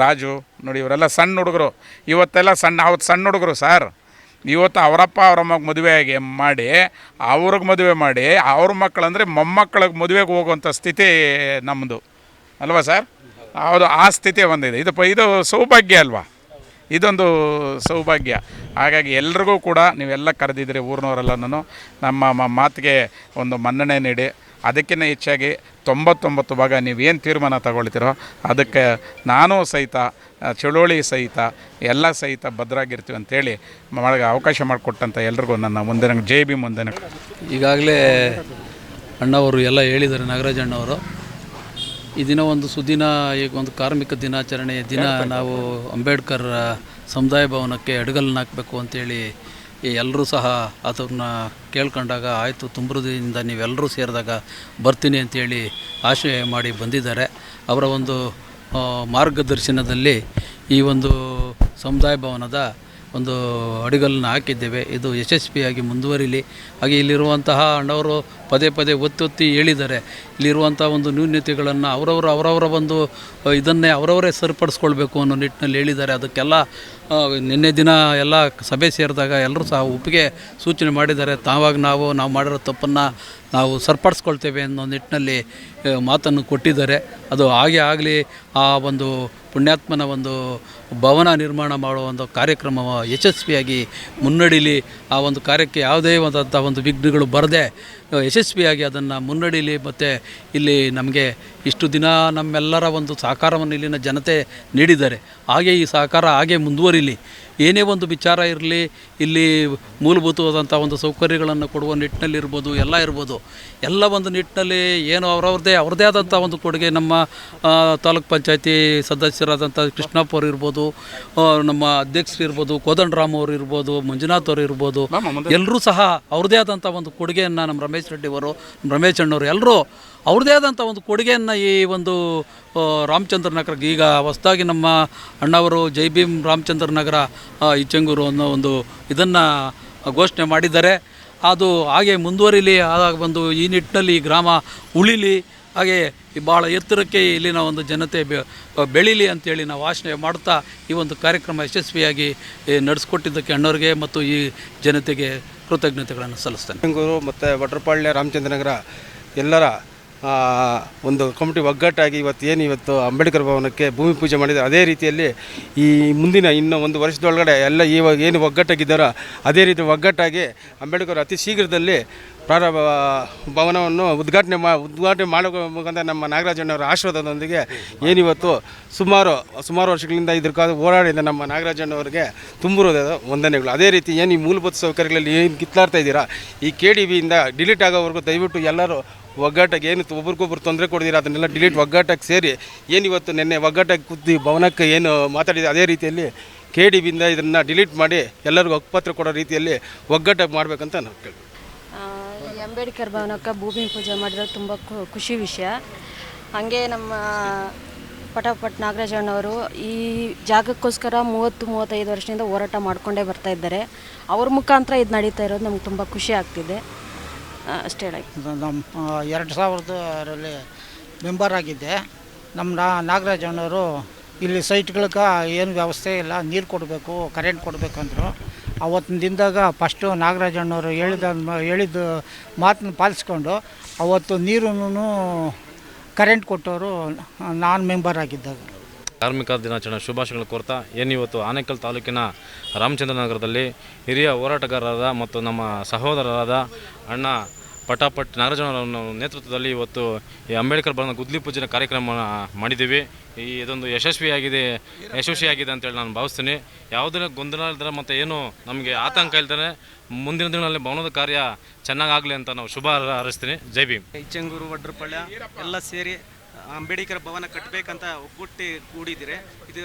ರಾಜು ನೋಡಿ, ಇವರೆಲ್ಲ ಸಣ್ಣ ಹುಡುಗರು, ಇವತ್ತೆಲ್ಲ ಅವತ್ತು ಸಣ್ಣ ಹುಡುಗರು ಸರ್. ಇವತ್ತು ಅವರಪ್ಪ ಅವರಮ್ಮಗೆ ಮದುವೆ ಮಾಡಿ ಅವ್ರಿಗೆ ಮದುವೆ ಮಾಡಿ ಅವ್ರ ಮಕ್ಕಳಂದರೆ ಮೊಮ್ಮಕ್ಕಳಿಗೆ ಮದುವೆಗೆ ಹೋಗುವಂಥ ಸ್ಥಿತಿ ನಮ್ಮದು ಅಲ್ವಾ ಸರ್? ಹೌದು, ಆ ಸ್ಥಿತಿ ಬಂದಿದೆ. ಇದು ಸೌಭಾಗ್ಯ ಅಲ್ವಾ? ಇದೊಂದು ಸೌಭಾಗ್ಯ. ಹಾಗಾಗಿ ಎಲ್ರಿಗೂ ಕೂಡ ನೀವೆಲ್ಲ ಕರೆದಿದ್ದೀರಿ, ಊರಿನವರೆಲ್ಲನೂ ನಮ್ಮ ಮಾತಿಗೆ ಒಂದು ಮನ್ನಣೆ ನೀಡಿ, ಅದಕ್ಕಿಂತ ಹೆಚ್ಚಾಗಿ 99 ಭಾಗ ನೀವೇನು ತೀರ್ಮಾನ ತಗೊಳ್ತೀರೋ ಅದಕ್ಕೆ ನಾನು ಸಹಿತ ಚಳುವಳಿ ಸಹಿತ ಎಲ್ಲ ಸಹಿತ ಭದ್ರಾಗಿರ್ತೀವಿ ಅಂತೇಳಿ ಅವಕಾಶ ಮಾಡಿಕೊಟ್ಟಂಥ ಎಲ್ರಿಗೂ ನನ್ನ ಮುಂದಿನ ಜೈ ಭೀಮ್ ಮುಂದಿನ. ಈಗಾಗಲೇ ಅಣ್ಣವರು ಎಲ್ಲ ಹೇಳಿದ್ದಾರೆ, ನಾಗರಾಜ್ ಅಣ್ಣವರು. ಈ ದಿನ ಒಂದು ಸುದಿನ, ಈಗ ಒಂದು ಕಾರ್ಮಿಕ ದಿನಾಚರಣೆಯ ದಿನ ನಾವು ಅಂಬೇಡ್ಕರ್ ಸಮುದಾಯ ಭವನಕ್ಕೆ ಅಡುಗಲ್ಲನ್ನು ಹಾಕಬೇಕು ಅಂತೇಳಿ ಎಲ್ಲರೂ ಸಹ ಅದನ್ನು ಕೇಳ್ಕೊಂಡಾಗ ಆಯಿತು, ತುಂಬ್ರದಿಂದ ನೀವೆಲ್ಲರೂ ಸೇರಿದಾಗ ಬರ್ತೀನಿ ಅಂತೇಳಿ ಆಶಯ ಮಾಡಿ ಬಂದಿದ್ದಾರೆ. ಅವರ ಒಂದು ಮಾರ್ಗದರ್ಶನದಲ್ಲಿ ಈ ಒಂದು ಸಮುದಾಯ ಭವನದ ಒಂದು ಅಡಿಗಲ್ಲನ್ನು ಹಾಕಿದ್ದೇವೆ. ಇದು ಯಶಸ್ವಿಯಾಗಿ ಮುಂದುವರಿಲಿ. ಹಾಗೆ ಇಲ್ಲಿರುವಂತಹ ಅಣ್ಣವರು ಪದೇ ಪದೇ ಒತ್ತಿ ಹೇಳಿದ್ದಾರೆ, ಇಲ್ಲಿರುವಂಥ ಒಂದು ನ್ಯೂನ್ಯತೆಗಳನ್ನು ಅವರವರ ಒಂದು ಇದನ್ನೇ ಅವರವರೇ ಸರಿಪಡಿಸ್ಕೊಳ್ಬೇಕು ಅನ್ನೋ ನಿಟ್ಟಿನಲ್ಲಿ ಹೇಳಿದ್ದಾರೆ. ಅದಕ್ಕೆಲ್ಲ ನಿನ್ನೆ ದಿನ ಎಲ್ಲ ಸಭೆ ಸೇರಿದಾಗ ಎಲ್ಲರೂ ಸಹ ಒಪ್ಪಿಗೆ ಸೂಚನೆ ಮಾಡಿದ್ದಾರೆ. ನಾವು ಮಾಡಿರೋ ತಪ್ಪನ್ನು ನಾವು ಸರಿಪಡಿಸ್ಕೊಳ್ತೇವೆ ಅನ್ನೋ ನಿಟ್ಟಿನಲ್ಲಿ ಮಾತನ್ನು ಕೊಟ್ಟಿದ್ದಾರೆ. ಅದು ಹಾಗೆ ಆಗಲಿ. ಆ ಒಂದು ಪುಣ್ಯಾತ್ಮನ ಒಂದು ಭವನ ನಿರ್ಮಾಣ ಮಾಡುವ ಒಂದು ಕಾರ್ಯಕ್ರಮ ಯಶಸ್ವಿಯಾಗಿ ಮುನ್ನಡೀಲಿ. ಆ ಒಂದು ಕಾರ್ಯಕ್ಕೆ ಯಾವುದೇ ಒಂದು ವಿಘ್ನಗಳು ಬರದೆ ಯಶಸ್ವಿಯಾಗಿ ಅದನ್ನು ಮುನ್ನಡೀಲಿ. ಮತ್ತು ಇಲ್ಲಿ ನಮಗೆ ಇಷ್ಟು ದಿನ ನಮ್ಮೆಲ್ಲರ ಒಂದು ಸಹಕಾರವನ್ನು ಇಲ್ಲಿನ ಜನತೆ ನೀಡಿದ್ದಾರೆ. ಹಾಗೆ ಈ ಸಹಕಾರ ಹಾಗೆ ಮುಂದುವರಿಲಿ. ಏನೇ ಒಂದು ವಿಚಾರ ಇರಲಿ, ಇಲ್ಲಿ ಮೂಲಭೂತವಾದಂಥ ಒಂದು ಸೌಕರ್ಯಗಳನ್ನು ಕೊಡುವ ನಿಟ್ಟಿನಲ್ಲಿ ಇರ್ಬೋದು, ಎಲ್ಲ ಇರ್ಬೋದು. ಎಲ್ಲ ಒಂದು ನಿಟ್ಟಿನಲ್ಲಿ ಏನು ಅವ್ರದ್ದೇ ಆದಂಥ ಒಂದು ಕೊಡುಗೆ ನಮ್ಮ ತಾಲೂಕ್ ಪಂಚಾಯತಿ ಸದಸ್ಯರಾದಂಥ ಕೃಷ್ಣಪ್ಪ ಅವರು ಇರ್ಬೋದು, ನಮ್ಮ ಅಧ್ಯಕ್ಷರು ಇರ್ಬೋದು, ಕೋದಂಡರಾಮ್ ಅವರು ಇರ್ಬೋದು, ಮಂಜುನಾಥ್ ಅವರು ಇರ್ಬೋದು, ಎಲ್ಲರೂ ಸಹ ಅವ್ರದ್ದೇ ಆದಂಥ ಒಂದು ಕೊಡುಗೆಯನ್ನು ನಮ್ಮ ರಮೇಶ್ ರೆಡ್ಡಿ ಅವರು, ರಮೇಶ್ ಅಣ್ಣವರು ಎಲ್ಲರೂ ಅವ್ರದ್ದೇ ಆದಂಥ ಒಂದು ಕೊಡುಗೆಯನ್ನು ಈ ಒಂದು ರಾಮಚಂದ್ರ ನಗರಕ್ಕೆ ಈಗ ಹೊಸದಾಗಿ ನಮ್ಮ ಅಣ್ಣವರು ಜೈ ಭೀಮ್ ರಾಮಚಂದ್ರ ನಗರ ಇಚ್ಚಂಗೂರು ಅನ್ನೋ ಒಂದು ಇದನ್ನು ಘೋಷಣೆ ಮಾಡಿದ್ದಾರೆ. ಅದು ಹಾಗೆ ಮುಂದುವರಿಲಿ. ಒಂದು ಈ ನಿಟ್ಟಿನಲ್ಲಿ ಈ ಗ್ರಾಮ ಉಳಿಲಿ, ಹಾಗೆ ಭಾಳ ಎತ್ತರಕ್ಕೆ ಇಲ್ಲಿನ ಒಂದು ಜನತೆ ಬೆಳೀಲಿ ಅಂತೇಳಿ ನಾವು ಆಶಯ ಮಾಡ್ತಾ ಈ ಒಂದು ಕಾರ್ಯಕ್ರಮ ಯಶಸ್ವಿಯಾಗಿ ನಡೆಸ್ಕೊಟ್ಟಿದ್ದಕ್ಕೆ ಅಣ್ಣವ್ರಿಗೆ ಮತ್ತು ಈ ಜನತೆಗೆ ಕೃತಜ್ಞತೆಗಳನ್ನು ಸಲ್ಲಿಸ್ತೇನೆ. ಇಚ್ಚಂಗೂರು ಮತ್ತು ವಟ್ರಪಾಳ್ಯ ರಾಮಚಂದ್ರ ನಗರ ಎಲ್ಲರ ಒಂದು ಕಮಿಟಿ ಒಗ್ಗಟ್ಟಾಗಿ ಇವತ್ತು ಅಂಬೇಡ್ಕರ್ ಭವನಕ್ಕೆ ಭೂಮಿ ಪೂಜೆ ಮಾಡಿದ್ದಾರೆ. ಅದೇ ರೀತಿಯಲ್ಲಿ ಈ ಮುಂದಿನ ಇನ್ನೂ ಒಂದು ವರ್ಷದೊಳಗಡೆ ಎಲ್ಲ ಇವಾಗ ಏನು ಒಗ್ಗಟ್ಟಾಗಿದ್ದಾರೋ ಅದೇ ರೀತಿ ಒಗ್ಗಟ್ಟಾಗಿ ಅಂಬೇಡ್ಕರ್ ಅತಿ ಶೀಘ್ರದಲ್ಲಿ ಭವನವನ್ನು ಉದ್ಘಾಟನೆ ಮಾಡಬೇಕಂತ ನಮ್ಮ ನಾಗರಾಜಣ್ಣವರ ಆಶೀರ್ವಾದದೊಂದಿಗೆ ಏನಿವತ್ತು ಸುಮಾರು ವರ್ಷಗಳಿಂದ ಇದಕ್ಕಾಗಿ ಓಡಾಡಿದ ನಮ್ಮ ನಾಗರಾಜಣ್ಣವರಿಗೆ ತುಂಬಿರೋದು ವಂದನೆಗಳು. ಅದೇ ರೀತಿ ಏನು ಈ ಮೂಲಭೂತ ಸೌಕರ್ಯಗಳಲ್ಲಿ ಏನು ಕಿತ್ಲಾಡ್ತಾ ಇದ್ದೀರಾ, ಈ KDBಯಿಂದ ಡಿಲೀಟ್ ಆಗೋವರೆಗೂ ದಯವಿಟ್ಟು ಎಲ್ಲರೂ ಒಗ್ಗಟ್ಟಾಗಿ ಏನು ಒಬ್ರಿಗೊಬ್ರು ತೊಂದರೆ ಕೊಡ್ದಿರ ಅದನ್ನೆಲ್ಲ ಡಿಲೀಟ್ ಒಗ್ಗಟ್ಟಾಗಿ ಸೇರಿ ಏನಿವತ್ತು ನಿನ್ನೆ ಒಗ್ಗಟ್ಟಾಗಿ ಕೂತಿ ಭವನಕ್ಕೆ ಏನು ಮಾತಾಡಿದೆ ಅದೇ ರೀತಿಯಲ್ಲಿ KDBಯಿಂದ ಇದನ್ನು ಡಿಲೀಟ್ ಮಾಡಿ ಎಲ್ಲರಿಗೂ ಹಕ್ಕುಪತ್ರ ಕೊಡೋ ರೀತಿಯಲ್ಲಿ ಒಗ್ಗಟ್ಟಾಗಿ ಮಾಡಬೇಕಂತ ನಾವು ಕೇಳ್ತೀವಿ. ಅಂಬೇಡ್ಕರ್ ಭವನಕ್ಕೆ ಭೂಮಿ ಪೂಜೆ ಮಾಡಿರೋದು ತುಂಬ ಖುಷಿ ವಿಷಯ. ಹಾಗೆ ನಮ್ಮ ಪಟಾಪಟ್ ನಾಗರಾಜಣ್ಣವರು ಈ ಜಾಗಕ್ಕೋಸ್ಕರ 30-35 ವರ್ಷದಿಂದ ಹೋರಾಟ ಮಾಡಿಕೊಂಡೇ ಬರ್ತಾ ಇದ್ದಾರೆ. ಅವ್ರ ಮುಖಾಂತರ ಇದು ನಡೀತಾ ಇರೋದು ನಮ್ಗೆ ತುಂಬ ಖುಷಿ ಆಗ್ತಿದೆ. ಅಷ್ಟೇ ಹೇಳಕ್ಕೆ. ನಮ್ಮ 2000ರಲ್ಲಿ ಮೆಂಬರ್ ಆಗಿದ್ದೆ. ನಮ್ಮ ನಾಗರಾಜಣ್ಣವರು ಇಲ್ಲಿ ಸೈಟ್ಗಳಿಗೆ ಏನು ವ್ಯವಸ್ಥೆ ಇಲ್ಲ, ನೀರು ಕೊಡಬೇಕು, ಕರೆಂಟ್ ಕೊಡಬೇಕಂದ್ರು. ಅವತ್ತಿನ ದಿನದಾಗ ಫಸ್ಟು ನಾಗರಾಜಣ್ಣವರು ಹೇಳಿದ ಮಾತನ್ನ ಪಾಲಿಸ್ಕೊಂಡು ಅವತ್ತು ನೀರನ್ನು ಕರೆಂಟ್ ಕೊಟ್ಟವರು ನಾನು ಮೆಂಬರ್ ಆಗಿದ್ದಾಗ. ಕಾರ್ಮಿಕ ದಿನಾಚರಣೆ ಶುಭಾಶಯಗಳು ಕೋರ್ತಾ ಏನಿವತ್ತು ಆನೇಕಲ್ ತಾಲೂಕಿನ ರಾಮಚಂದ್ರ ನಗರದಲ್ಲಿ ಹಿರಿಯ ಹೋರಾಟಗಾರರಾದ ಮತ್ತು ನಮ್ಮ ಸಹೋದರರಾದ ಅಣ್ಣ ಪಟಾಪಟ್ ನಾಗರಾಜಣ್ಣವರ ನೇತೃತ್ವದಲ್ಲಿ ಇವತ್ತು ಈ ಅಂಬೇಡ್ಕರ್ ಭವನ ಗುದ್ದಲಿ ಪೂಜೆ ಕಾರ್ಯಕ್ರಮ ಮಾಡಿದ್ದೀವಿ. ಇದೊಂದು ಯಶಸ್ವಿಯಾಗಿದೆ ಅಂತೇಳಿ ನಾನು ಭಾವಿಸ್ತೀನಿ. ಯಾವುದೇ ಗೊಂದಲ ಇಲ್ದರೆ ಮತ್ತು ಏನು ನಮಗೆ ಆತಂಕ ಇಲ್ದೇ ಮುಂದಿನ ದಿನಗಳಲ್ಲಿ ಭವನದ ಕಾರ್ಯ ಚೆನ್ನಾಗಾಗಲಿ ಅಂತ ನಾವು ಶುಭ ಹಾರೈಸ್ತೀನಿ. ಜೈ ಭೀಮ್. ಇಚ್ಚಂಗೂರು ವಡ್ರಪಳ್ಳ ಎಲ್ಲ ಸೇರಿ ಅಂಬೇಡ್ಕರ್ ಭವನ ಕಟ್ಟಬೇಕಂತ ಒಗ್ಗೂಡಿ ಕೂಡಿದ್ದೀರಿ. ಇದು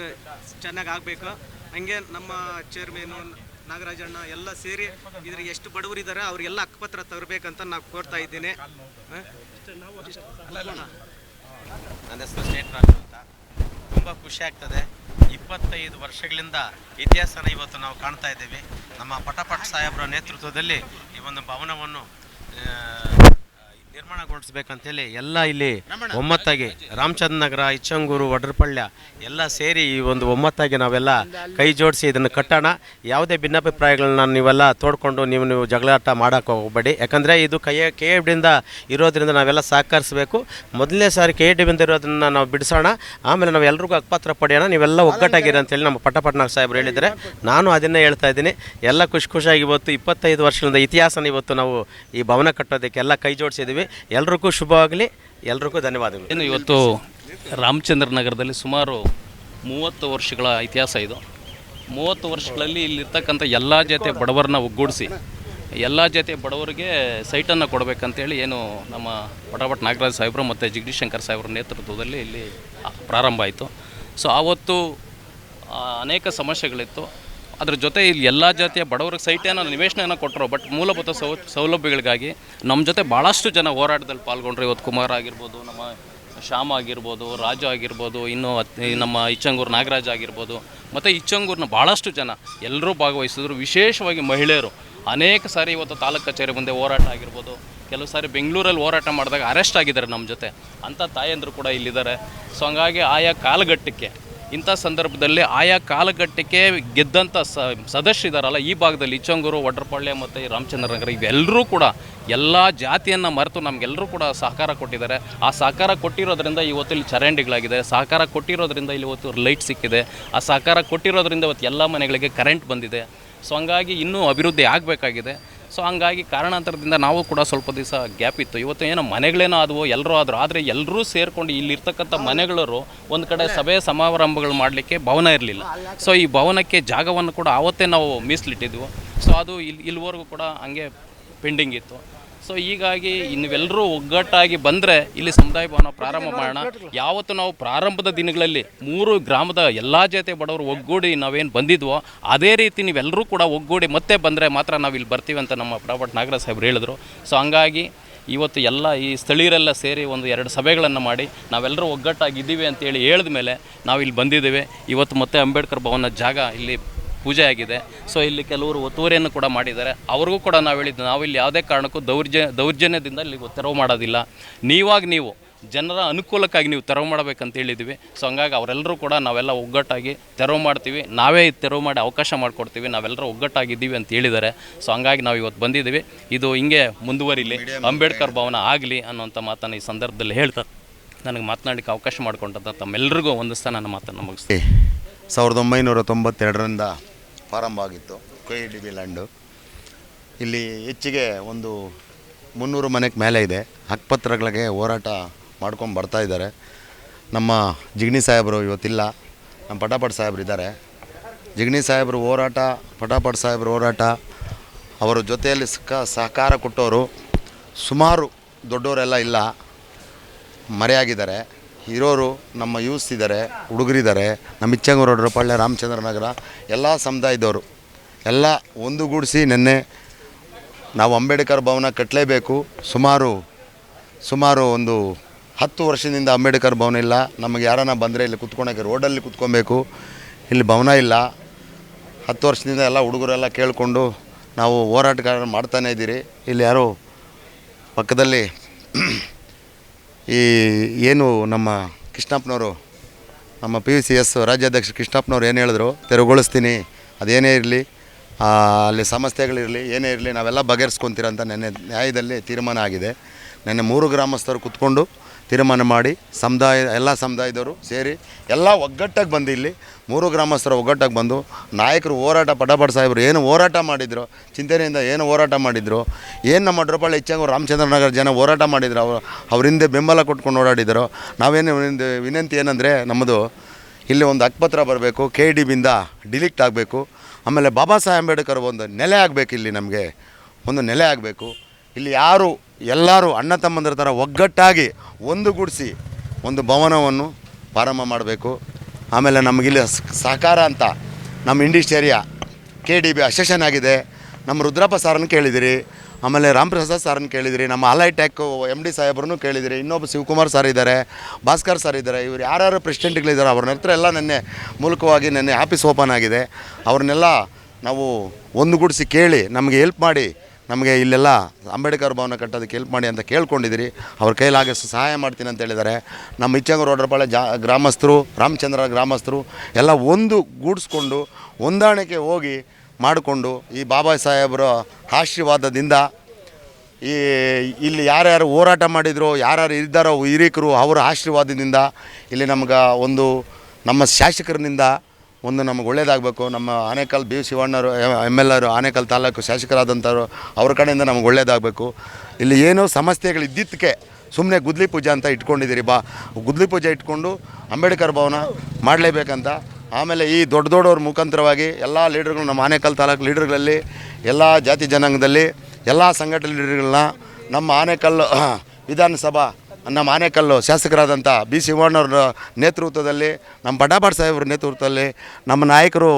ಚೆನ್ನಾಗಿ ಆಗಬೇಕು. ಹಂಗೆ ನಮ್ಮ ಚೇರ್ಮನು ನಾಗರಾಜಣ್ಣ ಎಲ್ಲ ಸೇರಿ ಇದ್ರಿಗೆ ಎಷ್ಟು ಬಡವರಿದ್ದಾರೆ ಅವರಿಗೆಲ್ಲ ಹಕ್ಕುಪತ್ರ ತರಬೇಕಂತ ನಾವು ಕೋರ್ತಾ ಇದ್ದೇನೆ. ನನ್ನ ಹೆಸರು ಸ್ಟೇಟ್ ರಾಜು ಅಂತ. ತುಂಬ ಖುಷಿ ಆಗ್ತದೆ. 25 ವರ್ಷಗಳಿಂದ ಇತಿಹಾಸನ ಇವತ್ತು ನಾವು ಕಾಣ್ತಾ ಇದ್ದೇವೆ. ನಮ್ಮ ಪಟಾಪಟ್ ಸಾಹೇಬರ ನೇತೃತ್ವದಲ್ಲಿ ಈ ಒಂದು ಭವನವನ್ನು ನಿರ್ಮಾಣಗೊಳಿಸಬೇಕಂತೇಳಿ ಎಲ್ಲ ಇಲ್ಲಿ ಒಮ್ಮತ್ತಾಗಿ ರಾಮಚಂದ್ರ ನಗರ, ಇಚ್ಚಂಗೂರು, ವಡ್ರಪಳ್ಳ ಎಲ್ಲ ಸೇರಿ ಈ ಒಂದು ಒಮ್ಮತ್ತಾಗಿ ನಾವೆಲ್ಲ ಕೈ ಜೋಡಿಸಿ ಇದನ್ನು ಕಟ್ಟೋಣ. ಯಾವುದೇ ಭಿನ್ನಾಭಿಪ್ರಾಯಗಳನ್ನ ನೀವೆಲ್ಲ ತೋಡ್ಕೊಂಡು ನೀವು ಜಗಳಾಟ ಮಾಡೋಕ್ಕೆ ಹೋಗಬೇಡಿ. ಯಾಕಂದರೆ ಇದು KFDಯಿಂದ ಇರೋದ್ರಿಂದ ನಾವೆಲ್ಲ ಸಹಕರಿಸಬೇಕು. ಮೊದಲನೇ ಸಾರಿ KFDಯಿಂದ ಇರೋದನ್ನು ನಾವು ಬಿಡಿಸೋಣ, ಆಮೇಲೆ ನಾವು ಎಲ್ರಿಗೂ ಹಕ್ಕುಪತ್ರ ಪಡೆಯೋಣ. ನೀವೆಲ್ಲ ಒಗ್ಗಟ್ಟಾಗಿರಿ ಅಂತೇಳಿ ನಮ್ಮ ಪಟಾಪಟ್ನಾಗ ಸಾಹೇಬರು ಹೇಳಿದರೆ ನಾನು ಅದನ್ನೇ ಹೇಳ್ತಾ ಇದ್ದೀನಿ. ಎಲ್ಲ ಖುಷಿಯಾಗಿ ಇವತ್ತು 25 ವರ್ಷಗಳಿಂದ ಇತಿಹಾಸನ ಇವತ್ತು ನಾವು ಈ ಭವನ ಕಟ್ಟೋದಕ್ಕೆ ಎಲ್ಲ ಕೈ ಜೋಡಿಸಿದ್ದೀವಿ. ಎಲ್ರಿಗೂ ಶುಭವಾಗಲಿ, ಎಲ್ರಿಗೂ ಧನ್ಯವಾದಗಳು. ಏನು ಇವತ್ತು ರಾಮಚಂದ್ರ ನಗರದಲ್ಲಿ ಸುಮಾರು 30 ವರ್ಷಗಳ ಇತಿಹಾಸ ಇದು. 30 ವರ್ಷಗಳಲ್ಲಿ ಇಲ್ಲಿರ್ತಕ್ಕಂಥ ಎಲ್ಲ ಜೊತೆ ಬಡವರನ್ನ ಒಗ್ಗೂಡಿಸಿ ಎಲ್ಲ ಜೊತೆ ಬಡವರಿಗೆ ಸೈಟನ್ನು ಕೊಡಬೇಕಂತೇಳಿ ಏನು ನಮ್ಮ ಪಟಾಪಟ್ ನಾಗರಾಜ್ ಸಾಹೇಬರು ಮತ್ತು ಜಗದೀಶ್ ಶಂಕರ್ ಸಾಹೇಬ್ರ ನೇತೃತ್ವದಲ್ಲಿ ಇಲ್ಲಿ ಪ್ರಾರಂಭ ಆಯಿತು. ಸೊ ಆವತ್ತು ಅನೇಕ ಸಮಸ್ಯೆಗಳಿತ್ತು. ಅದ್ರ ಜೊತೆ ಇಲ್ಲಿ ಎಲ್ಲ ಜಾತಿಯ ಬಡವರಿಗೆ ಸೈಟೇನೋ ನಿವೇಶನ ಕೊಟ್ಟರು. ಬಟ್ ಮೂಲಭೂತ ಸೌಲಭ್ಯಗಳಿಗಾಗಿ ನಮ್ಮ ಜೊತೆ ಭಾಳಷ್ಟು ಜನ ಹೋರಾಟದಲ್ಲಿ ಪಾಲ್ಗೊಂಡ್ರು. ಇವತ್ತು ಕುಮಾರ್ ಆಗಿರ್ಬೋದು, ನಮ್ಮ ಶ್ಯಾಮ ಆಗಿರ್ಬೋದು, ರಾಜು ಆಗಿರ್ಬೋದು, ಇನ್ನು ನಮ್ಮ ಇಚ್ಚಂಗೂರು ನಾಗರಾಜ್ ಆಗಿರ್ಬೋದು, ಮತ್ತು ಇಚ್ಚಂಗೂರಿನ ಭಾಳಷ್ಟು ಜನ ಎಲ್ಲರೂ ಭಾಗವಹಿಸಿದ್ರು. ವಿಶೇಷವಾಗಿ ಮಹಿಳೆಯರು ಅನೇಕ ಸಾರಿ ಇವತ್ತು ತಾಲೂಕು ಕಚೇರಿ ಮುಂದೆ ಹೋರಾಟ ಆಗಿರ್ಬೋದು, ಕೆಲವು ಸಾರಿ ಬೆಂಗಳೂರಲ್ಲಿ ಹೋರಾಟ ಮಾಡಿದಾಗ ಅರೆಸ್ಟ್ ಆಗಿದ್ದಾರೆ ನಮ್ಮ ಜೊತೆ. ಅಂಥ ತಾಯಂದರು ಕೂಡ ಇಲ್ಲಿದ್ದಾರೆ. ಸೊ ಹಂಗಾಗಿ ಆಯಾ ಕಾಲಘಟ್ಟಕ್ಕೆ ಇಂಥ ಸಂದರ್ಭದಲ್ಲಿ ಆಯಾ ಕಾಲಘಟ್ಟಕ್ಕೆ ಗೆದ್ದಂಥ ಸದಸ್ಯರಿದ್ದಾರಲ್ಲ ಈ ಭಾಗದಲ್ಲಿ ಇಚ್ಚಂಗೂರು, ವಡ್ರಪಳ್ಳಿ ಮತ್ತು ರಾಮಚಂದ್ರ ನಗರ ಇವೆಲ್ಲರೂ ಕೂಡ ಎಲ್ಲ ಜಾತಿಯನ್ನು ಮರೆತು ನಮಗೆಲ್ಲರೂ ಕೂಡ ಸಹಕಾರ ಕೊಟ್ಟಿದ್ದಾರೆ. ಆ ಸಹಕಾರ ಕೊಟ್ಟಿರೋದ್ರಿಂದ ಇವತ್ತು ಇಲ್ಲಿ ಚರಂಡಿಗಳಾಗಿದೆ, ಸಹಕಾರ ಕೊಟ್ಟಿರೋದ್ರಿಂದ ಇಲ್ಲಿ ಇವತ್ತು ಲೈಟ್ ಸಿಕ್ಕಿದೆ, ಆ ಸಹಕಾರ ಕೊಟ್ಟಿರೋದ್ರಿಂದ ಇವತ್ತು ಎಲ್ಲ ಮನೆಗಳಿಗೆ ಕರೆಂಟ್ ಬಂದಿದೆ. ಸೊ ಹಂಗಾಗಿ ಇನ್ನೂ ಅಭಿವೃದ್ಧಿ ಆಗಬೇಕಾಗಿದೆ. ಸೊ ಹಂಗಾಗಿ ಕಾರಣಾಂತರದಿಂದ ನಾವು ಕೂಡ ಸ್ವಲ್ಪ ದಿವಸ ಗ್ಯಾಪ್ ಇತ್ತು. ಇವತ್ತು ಏನೋ ಮನೆಗಳೇನೋ ಆದವು, ಎಲ್ಲರೂ ಆದರು. ಆದರೆ ಎಲ್ಲರೂ ಸೇರಿಕೊಂಡು ಇಲ್ಲಿರ್ತಕ್ಕಂಥ ಮನೆಗಳವರು ಒಂದು ಕಡೆ ಸಭೆ ಸಮಾರಂಭಗಳು ಮಾಡಲಿಕ್ಕೆ ಭವನ ಇರಲಿಲ್ಲ. ಸೊ ಈ ಭವನಕ್ಕೆ ಜಾಗವನ್ನು ಕೂಡ ಆವತ್ತೇ ನಾವು ಮೀಸಲಿಟ್ಟಿದ್ವು. ಸೊ ಅದು ಇಲ್ಲಿವರೆಗೂ ಕೂಡ ಹಂಗೆ ಪೆಂಡಿಂಗ್ ಇತ್ತು. ಸೊ ಹೀಗಾಗಿ ನೀವೆಲ್ಲರೂ ಒಗ್ಗಟ್ಟಾಗಿ ಬಂದರೆ ಇಲ್ಲಿ ಸಮುದಾಯ ಭವನ ಪ್ರಾರಂಭ ಮಾಡೋಣ. ಯಾವತ್ತು ನಾವು ಪ್ರಾರಂಭದ ದಿನಗಳಲ್ಲಿ 3 ಗ್ರಾಮದ ಎಲ್ಲ ಜಾತಿ ಬಡವರು ಒಗ್ಗೂಡಿ ನಾವೇನು ಬಂದಿದ್ವೋ ಅದೇ ರೀತಿ ನೀವೆಲ್ಲರೂ ಕೂಡ ಒಗ್ಗೂಡಿ ಮತ್ತೆ ಬಂದರೆ ಮಾತ್ರ ನಾವು ಇಲ್ಲಿ ಬರ್ತೀವಿ ಅಂತ ನಮ್ಮ ಪಟಾಪಟ್ ನಾಗರಾಜ್ ಸಾಹೇಬ್ರು ಹೇಳಿದ್ರು. ಸೊ ಹಂಗಾಗಿ ಇವತ್ತು ಎಲ್ಲ ಈ ಸ್ಥಳೀಯರೆಲ್ಲ ಸೇರಿ ಒಂದು 2 ಸಭೆಗಳನ್ನು ಮಾಡಿ ನಾವೆಲ್ಲರೂ ಒಗ್ಗಟ್ಟಾಗಿದ್ದೀವಿ ಅಂತೇಳಿ ಹೇಳಿದ ಮೇಲೆ ನಾವು ಇಲ್ಲಿ ಬಂದಿದ್ದೇವೆ. ಇವತ್ತು ಮತ್ತೆ ಅಂಬೇಡ್ಕರ್ ಭವನ ಜಾಗ ಇಲ್ಲಿ ಪೂಜೆ ಆಗಿದೆ. ಸೊ ಇಲ್ಲಿ ಕೆಲವರು ಒತ್ತುವರಿಯನ್ನು ಕೂಡ ಮಾಡಿದ್ದಾರೆ. ಅವ್ರಿಗೂ ಕೂಡ ನಾವು ಹೇಳಿದ್ದು ನಾವಿಲ್ಲಿ ಯಾವುದೇ ಕಾರಣಕ್ಕೂ ದೌರ್ಜನ್ಯದಿಂದ ಇಲ್ಲಿ ತೆರವು ಮಾಡೋದಿಲ್ಲ. ನೀವು ಜನರ ಅನುಕೂಲಕ್ಕಾಗಿ ನೀವು ತೆರವು ಮಾಡಬೇಕಂತ ಹೇಳಿದ್ವಿ. ಸೊ ಹಂಗಾಗಿ ಅವರೆಲ್ಲರೂ ಕೂಡ ನಾವೆಲ್ಲ ಒಗ್ಗಟ್ಟಾಗಿ ತೆರವು ಮಾಡ್ತೀವಿ, ನಾವೇ ತೆರವು ಮಾಡಿ ಅವಕಾಶ ಮಾಡಿಕೊಡ್ತೀವಿ, ನಾವೆಲ್ಲರೂ ಒಗ್ಗಟ್ಟಾಗಿದ್ದೀವಿ ಅಂತ ಹೇಳಿದ್ದಾರೆ. ಸೊ ಹಂಗಾಗಿ ನಾವು ಇವತ್ತು ಬಂದಿದ್ದೀವಿ. ಇದು ಹಿಂಗೆ ಮುಂದುವರಿಲಿ, ಅಂಬೇಡ್ಕರ್ ಭವನ ಆಗಲಿ ಅನ್ನೋಂಥ ಮಾತನ್ನು ಈ ಸಂದರ್ಭದಲ್ಲಿ ಹೇಳ್ತಾ ನನಗೆ ಮಾತನಾಡಲಿಕ್ಕೆ ಅವಕಾಶ ಮಾಡಿಕೊಂಡಂಥ ತಮ್ಮೆಲ್ಲರಿಗೂ ಒಂದಿಸ್ತಾ ನನ್ನ ಮಾತನ್ನು ಮುಗಿಸ್ತೀನಿ. 1992ರಿಂದ ಪ್ರಾರಂಭ ಆಗಿತ್ತು KFD ಲ್ಯಾಂಡು. ಇಲ್ಲಿ ಹೆಚ್ಚಿಗೆ ಒಂದು 300 ಮನೆಗೆ ಮೇಲೆ ಇದೆ. ಹಕ್ಕುಪತ್ರಗಳಿಗೆ ಹೋರಾಟ ಮಾಡ್ಕೊಂಡು ಬರ್ತಾಯಿದ್ದಾರೆ. ನಮ್ಮ ಜಿಗಣಿ ಸಾಹೇಬರು ಇವತ್ತಿಲ್ಲ, ನಮ್ಮ ಪಟಾಪಟ್ ಸಾಹೇಬರು ಇದ್ದಾರೆ. ಜಿಗಣಿ ಸಾಹೇಬರು ಹೋರಾಟ, ಪಟಾಪಟ್ ಸಾಹೇಬರು ಹೋರಾಟ, ಅವರ ಜೊತೆಯಲ್ಲಿ ಸಹಕಾರ ಕೊಟ್ಟವರು ಸುಮಾರು ದೊಡ್ಡವರೆಲ್ಲ ಇಲ್ಲ, ಮರೆಯಾಗಿದ್ದಾರೆ. ಇರೋರು ನಮ್ಮ ಯೂಸ್ ಇದ್ದಾರೆ, ಹುಡುಗರಿದ್ದಾರೆ. ನಮ್ಮ ಇಚ್ಚಂಗೂರು, ವಡ್ರಪಳ್ಳಿ, ರಾಮಚಂದ್ರ ನಗರ ಎಲ್ಲ ಸಮುದಾಯದವರು ಎಲ್ಲ ಒಂದುಗೂಡಿಸಿ ನಿನ್ನೆ ನಾವು ಅಂಬೇಡ್ಕರ್ ಭವನ ಕಟ್ಟಲೇಬೇಕು. ಸುಮಾರು ಒಂದು 10 ವರ್ಷದಿಂದ ಅಂಬೇಡ್ಕರ್ ಭವನ ಇಲ್ಲ. ನಮಗೆ ಯಾರನ್ನ ಬಂದರೆ ಇಲ್ಲಿ ಕುತ್ಕೊಳಕ್ಕೆ ರೋಡಲ್ಲಿ ಕುತ್ಕೊಬೇಕು, ಇಲ್ಲಿ ಭವನ ಇಲ್ಲ. 10 ವರ್ಷದಿಂದ ಎಲ್ಲ ಹುಡುಗರೆಲ್ಲ ಕೇಳಿಕೊಂಡು ನಾವು ಹೋರಾಟಗಾರ ಮಾಡ್ತಾನೇ ಇದ್ದೀರಿ. ಇಲ್ಲಿ ಯಾರೋ ಪಕ್ಕದಲ್ಲಿ ಈ ಏನು ನಮ್ಮ ಕೃಷ್ಣಪ್ಪನವರು, ನಮ್ಮ PVCS ರಾಜ್ಯಾಧ್ಯಕ್ಷ ಕೃಷ್ಣಪ್ಪನವ್ರು ಏನು ಹೇಳಿದ್ರು, ತೆರವುಗೊಳಿಸ್ತೀನಿ, ಅದೇನೇ ಇರಲಿ, ಅಲ್ಲಿ ಸಮಸ್ಯೆಗಳಿರಲಿ, ಏನೇ ಇರಲಿ ನಾವೆಲ್ಲ ಬಗೆಹರಿಸ್ಕೊತೀರಂತ ನೆನ್ನೆ ನ್ಯಾಯದಲ್ಲಿ ತೀರ್ಮಾನ ಆಗಿದೆ. ನೆನ್ನೆ 3 ಗ್ರಾಮಸ್ಥರು ಕೂತ್ಕೊಂಡು ತೀರ್ಮಾನ ಮಾಡಿ ಎಲ್ಲ ಸಮುದಾಯದವರು ಸೇರಿ ಎಲ್ಲ ಒಗ್ಗಟ್ಟಾಗಿ ಬಂದು ಇಲ್ಲಿ 3 ಗ್ರಾಮಸ್ಥರು ಒಗ್ಗಟ್ಟಾಗಿ ಬಂದು ನಾಯಕರು ಹೋರಾಟ ಪಟಾಪಟ್ ಸಾಹೇಬರು ಏನು ಹೋರಾಟ ಮಾಡಿದ್ರು, ಚಿಂತನೆಯಿಂದ ಏನು ಹೋರಾಟ ಮಾಡಿದ್ರು, ಏನು ನಮ್ಮ ವಡ್ರಪಾಳ್ಯ ಇಚ್ಛಂಗೂರು ರಾಮಚಂದ್ರನಗರ ಜನ ಹೋರಾಟ ಮಾಡಿದ್ರು, ಅವ್ರ ಹಿಂದೆ ಬೆಂಬಲ ಕೊಟ್ಕೊಂಡು ಓಡಾಡಿದ್ರು. ನಾವೇನು ವಿನಂತಿ ಏನಂದರೆ, ನಮ್ಮದು ಇಲ್ಲಿ ಒಂದು ಹಕ್ಕುಪತ್ರ ಬರಬೇಕು, KDBಯಿಂದ ಡಿಲೀಟ್ ಆಗಬೇಕು. ಆಮೇಲೆ ಬಾಬಾ ಸಾಹೇಬ್ ಅಂಬೇಡ್ಕರ್ ಒಂದು ನೆಲೆ ಆಗಬೇಕು, ಇಲ್ಲಿ ನಮಗೆ ಒಂದು ನೆಲೆ ಆಗಬೇಕು. ಇಲ್ಲಿ ಎಲ್ಲರೂ ಅಣ್ಣ ತಮ್ಮಂದಿರ ಥರ ಒಗ್ಗಟ್ಟಾಗಿ ಒಂದುಗೂಡಿಸಿ ಒಂದು ಭವನವನ್ನು ಪ್ರಾರಂಭ ಮಾಡಬೇಕು. ಆಮೇಲೆ ನಮಗಿಲ್ಲಿ ಸಹಕಾರ ಅಂತ ನಮ್ಮ ಇಂಡಸ್ಟ್ರಿ ಏರಿಯಾ KDB ಅಸೆಷನ್ ಆಗಿದೆ. ನಮ್ಮ ರುದ್ರಪ್ಪ ಸಾರನ್ನು ಕೇಳಿದಿರಿ, ಆಮೇಲೆ ರಾಮಪ್ರಸಾದ್ ಸಾರನ್ನು ಕೇಳಿದಿರಿ, ನಮ್ಮ ಅಲೈಟೆಕ್ MD ಸಾಹೇಬ್ರನ್ನು ಕೇಳಿದಿರಿ, ಇನ್ನೊಬ್ಬ ಶಿವಕುಮಾರ್ ಸರ್ ಇದ್ದಾರೆ, ಭಾಸ್ಕರ್ ಸರ್ ಇದ್ದಾರೆ. ಇವರು ಯಾರ್ಯಾರು ಪ್ರೆಸಿಡೆಂಟ್ಗಳಿದ್ದಾರೆ ಅವ್ರನ್ನ ಹತ್ರ ಎಲ್ಲ ನೆನ್ನೆ ಮೂಲಕವಾಗಿ ನೆನ್ನೆ ಆಫೀಸ್ ಓಪನ್ ಆಗಿದೆ. ಅವ್ರನ್ನೆಲ್ಲ ನಾವು ಒಂದುಗೂಡಿಸಿ ಕೇಳಿ ನಮಗೆ ಹೆಲ್ಪ್ ಮಾಡಿ, ನಮಗೆ ಇಲ್ಲೆಲ್ಲ ಅಂಬೇಡ್ಕರ್ ಭವನ ಕಟ್ಟೋದಕ್ಕೆ ಹೆಲ್ಪ್ ಮಾಡಿ ಅಂತ ಕೇಳ್ಕೊಂಡಿದ್ದೀರಿ. ಅವ್ರ ಕೈಲಾಗಷ್ಟು ಸಹಾಯ ಮಾಡ್ತೀನಿ ಅಂತ ಹೇಳಿದ್ದಾರೆ. ನಮ್ಮ ಇಚ್ಛಂಗೂರು ವಡ್ರಪಾಳ್ಯ ಗ್ರಾಮಸ್ಥರು, ರಾಮಚಂದ್ರ ಗ್ರಾಮಸ್ಥರು ಎಲ್ಲ ಗೂಡಿಸ್ಕೊಂಡು ಹೊಂದಾಣಿಕೆ ಹೋಗಿ ಮಾಡಿಕೊಂಡು ಈ ಬಾಬಾ ಸಾಹೇಬರ ಆಶೀರ್ವಾದದಿಂದ ಇಲ್ಲಿ ಯಾರ್ಯಾರು ಹೋರಾಟ ಮಾಡಿದ್ರು, ಯಾರ್ಯಾರು ಇದ್ದಾರೋ ಹಿರಿಕರು, ಅವರ ಆಶೀರ್ವಾದದಿಂದ ಇಲ್ಲಿ ನಮ್ಗೆ ನಮ್ಮ ಶಾಸಕರಿನಿಂದ ನಮಗೆ ಒಳ್ಳೇದಾಗಬೇಕು. ನಮ್ಮ ಆನೇಕಲ್ BV ಶಿವಣ್ಣರು MLA ಆನೇಕಲ್ ತಾಲೂಕು ಶಾಸಕರಾದಂಥವ್ರು, ಅವ್ರ ಕಡೆಯಿಂದ ನಮಗೆ ಒಳ್ಳೇದಾಗಬೇಕು. ಇಲ್ಲಿ ಏನೋ ಸಮಸ್ಯೆಗಳಿದ್ದಕ್ಕೆ ಸುಮ್ಮನೆ ಗುದ್ಲಿ ಪೂಜೆ ಅಂತ ಇಟ್ಕೊಂಡಿದ್ದೀರಿ. ಗುದ್ಲಿ ಪೂಜೆ ಇಟ್ಕೊಂಡು ಅಂಬೇಡ್ಕರ್ ಭವನ ಮಾಡಲೇಬೇಕಂತ. ಆಮೇಲೆ ಈ ದೊಡ್ಡವ್ರ ಮುಖಾಂತರವಾಗಿ ಎಲ್ಲ ಲೀಡರ್ಗಳು, ನಮ್ಮ ಆನೇಕಲ್ ತಾಲೂಕು ಲೀಡರ್ಗಳಲ್ಲಿ, ಎಲ್ಲ ಜಾತಿ ಜನಾಂಗದಲ್ಲಿ ಎಲ್ಲ ಸಂಘಟನೆ ಲೀಡರ್ಗಳನ್ನ ನಮ್ಮ ಆನೇಕಲ್ ವಿಧಾನಸಭಾ, ನಮ್ಮ ಆನೇಕಲ್ಲು ಶಾಸಕರಾದಂಥ B ಶಿವಣ್ಣವ್ರ ನೇತೃತ್ವದಲ್ಲಿ, ನಮ್ಮ ಪಟಾಪಟ್ ಸಾಹೇಬ್ರ ನೇತೃತ್ವದಲ್ಲಿ, ನಮ್ಮ ನಾಯಕರು,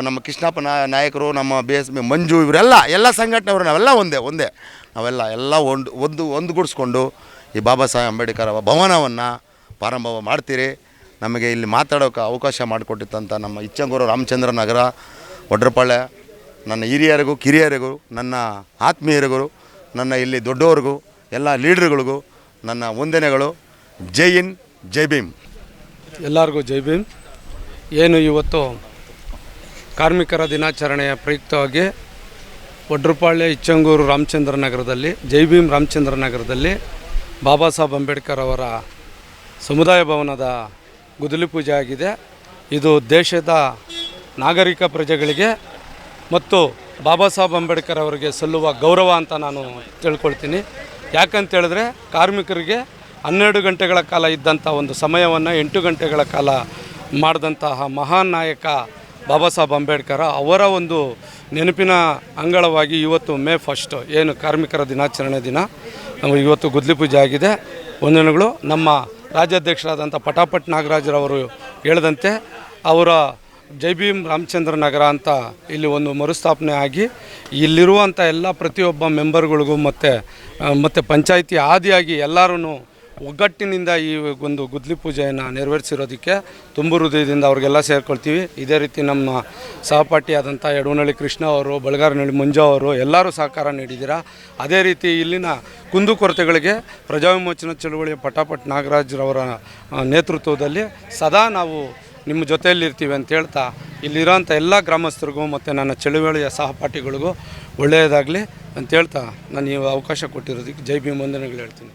ನಮ್ಮ ಕೃಷ್ಣಪ್ಪ ನಾಯಕರು, ನಮ್ಮ BS ಮಂಜು, ಎಲ್ಲ ಸಂಘಟನೆಯವರು ನಾವೆಲ್ಲ ಒಂದೇ ನಾವೆಲ್ಲ ಒಂದುಗೂಡಿಸ್ಕೊಂಡು ಈ ಬಾಬಾ ಸಾಹೇಬ್ ಅಂಬೇಡ್ಕರ್ ಭವನವನ್ನು ಪ್ರಾರಂಭ ಮಾಡ್ತೀರಿ. ನಮಗೆ ಇಲ್ಲಿ ಮಾತಾಡೋಕೆ ಅವಕಾಶ ಮಾಡಿಕೊಟ್ಟಿತ್ತಂಥ ನಮ್ಮ ಇಚ್ಛಂಗೂರು ರಾಮಚಂದ್ರನಗರ ವಡ್ರಪಾಳ್ಯ ನನ್ನ ಹಿರಿಯರಿಗೂ ಕಿರಿಯರಿಗೂ, ನನ್ನ ಆತ್ಮೀಯರಿಗೂ, ನನ್ನ ಇಲ್ಲಿ ದೊಡ್ಡವ್ರಿಗೂ, ಎಲ್ಲ ಲೀಡ್ರ್ಗಳಿಗೂ ನನ್ನ ವಂದನೆಗಳು. ಜೈ ಹಿಂದ್, ಜೈ ಭೀಮ್. ಎಲ್ಲರಿಗೂ ಜೈ ಭೀಮ್. ಏನು ಇವತ್ತು ಕಾರ್ಮಿಕರ ದಿನಾಚರಣೆಯ ಪ್ರಯುಕ್ತವಾಗಿ ವಡ್ರಪಾಳ್ಯ ಇಚ್ಛಂಗೂರು ರಾಮಚಂದ್ರನಗರದಲ್ಲಿ, ಜೈ ಭೀಮ್ ರಾಮಚಂದ್ರನಗರದಲ್ಲಿ ಬಾಬಾ ಸಾಹೇಬ್ ಅಂಬೇಡ್ಕರ್ ಅವರ ಸಮುದಾಯ ಭವನದ ಗುದ್ದಲಿ ಪೂಜೆ ಆಗಿದೆ. ಇದು ದೇಶದ ನಾಗರಿಕ ಪ್ರಜೆಗಳಿಗೆ ಮತ್ತು ಬಾಬಾ ಸಾಹೇಬ್ ಅಂಬೇಡ್ಕರ್ ಅವರಿಗೆ ಸಲ್ಲುವ ಗೌರವ ಅಂತ ನಾನು ತಿಳ್ಕೊಳ್ತೀನಿ. ಯಾಕಂತೇಳಿದ್ರೆ ಕಾರ್ಮಿಕರಿಗೆ 12 ಗಂಟೆಗಳ ಕಾಲ ಇದ್ದಂಥ ಒಂದು ಸಮಯವನ್ನು 8 ಗಂಟೆಗಳ ಕಾಲ ಮಾಡಿದಂತಹ ಮಹಾನ್ ನಾಯಕ ಬಾಬಾ ಸಾಹೇಬ್ ಅಂಬೇಡ್ಕರ್ ಅವರ ಒಂದು ನೆನಪಿನ ಅಂಗಳವಾಗಿ ಇವತ್ತು May 1 ಏನು ಕಾರ್ಮಿಕರ ದಿನಾಚರಣೆ ದಿನ ಇವತ್ತು ಗುದ್ದಲಿ ಪೂಜೆ ಆಗಿದೆ. ವಂದನೆಗಳು. ನಮ್ಮ ರಾಜ್ಯಾಧ್ಯಕ್ಷರಾದಂಥ ಪಟಾಪಟ್ ನಾಗರಾಜರವರು ಹೇಳಿದಂತೆ ಅವರ ಜೈ ಭೀಮ್ ರಾಮಚಂದ್ರನಗರ ಅಂತ ಇಲ್ಲಿ ಒಂದು ಮರುಸ್ಥಾಪನೆ ಆಗಿ ಇಲ್ಲಿರುವಂಥ ಎಲ್ಲ ಪ್ರತಿಯೊಬ್ಬ ಮೆಂಬರ್ಗಳಿಗೂ ಮತ್ತು ಪಂಚಾಯಿತಿ ಆದಿಯಾಗಿ ಎಲ್ಲರೂ ಒಗ್ಗಟ್ಟಿನಿಂದ ಈ ಒಂದು ಗುದ್ದಲಿ ಪೂಜೆಯನ್ನು ನೆರವೇರಿಸಿರೋದಕ್ಕೆ ತುಂಬ ಹೃದಯದಿಂದ ಅವ್ರಿಗೆಲ್ಲ ಸೇರ್ಕೊಳ್ತೀವಿ. ಇದೇ ರೀತಿ ನಮ್ಮ ಸಹಪಾಠಿಯಾದಂಥ ಯಡವನಹಳ್ಳಿ ಕೃಷ್ಣ ಅವರು, ಬಳಗಾರನಹಳ್ಳಿ ಮಂಜು ಅವರು ಎಲ್ಲರೂ ಸಹಕಾರ ನೀಡಿದ್ದೀರಾ. ಅದೇ ರೀತಿ ಇಲ್ಲಿನ ಕುಂದುಕೊರತೆಗಳಿಗೆ ಪ್ರಜಾವಿಮೋಚನಾ ಚಳುವಳಿಯ ಪಟಾಪಟ್ ನಾಗರಾಜ್ರವರ ನೇತೃತ್ವದಲ್ಲಿ ಸದಾ ನಾವು ನಿಮ್ಮ ಜೊತೆಯಲ್ಲಿರ್ತೀವಿ ಅಂತ ಹೇಳ್ತಾ, ಇಲ್ಲಿರೋಂಥ ಎಲ್ಲ ಗ್ರಾಮಸ್ಥರಿಗೂ ಮತ್ತು ನನ್ನ ಚಳುವಳಿಯ ಸಹಪಾಠಿಗಳಿಗೂ ಒಳ್ಳೆಯದಾಗಲಿ ಅಂತ ಹೇಳ್ತಾ ನಾನು ಈ ಅವಕಾಶ ಕೊಟ್ಟಿರೋದಕ್ಕೆ ಜೈ ಭೀಮ್ ವಂದನೆಗಳು ಹೇಳ್ತೀನಿ.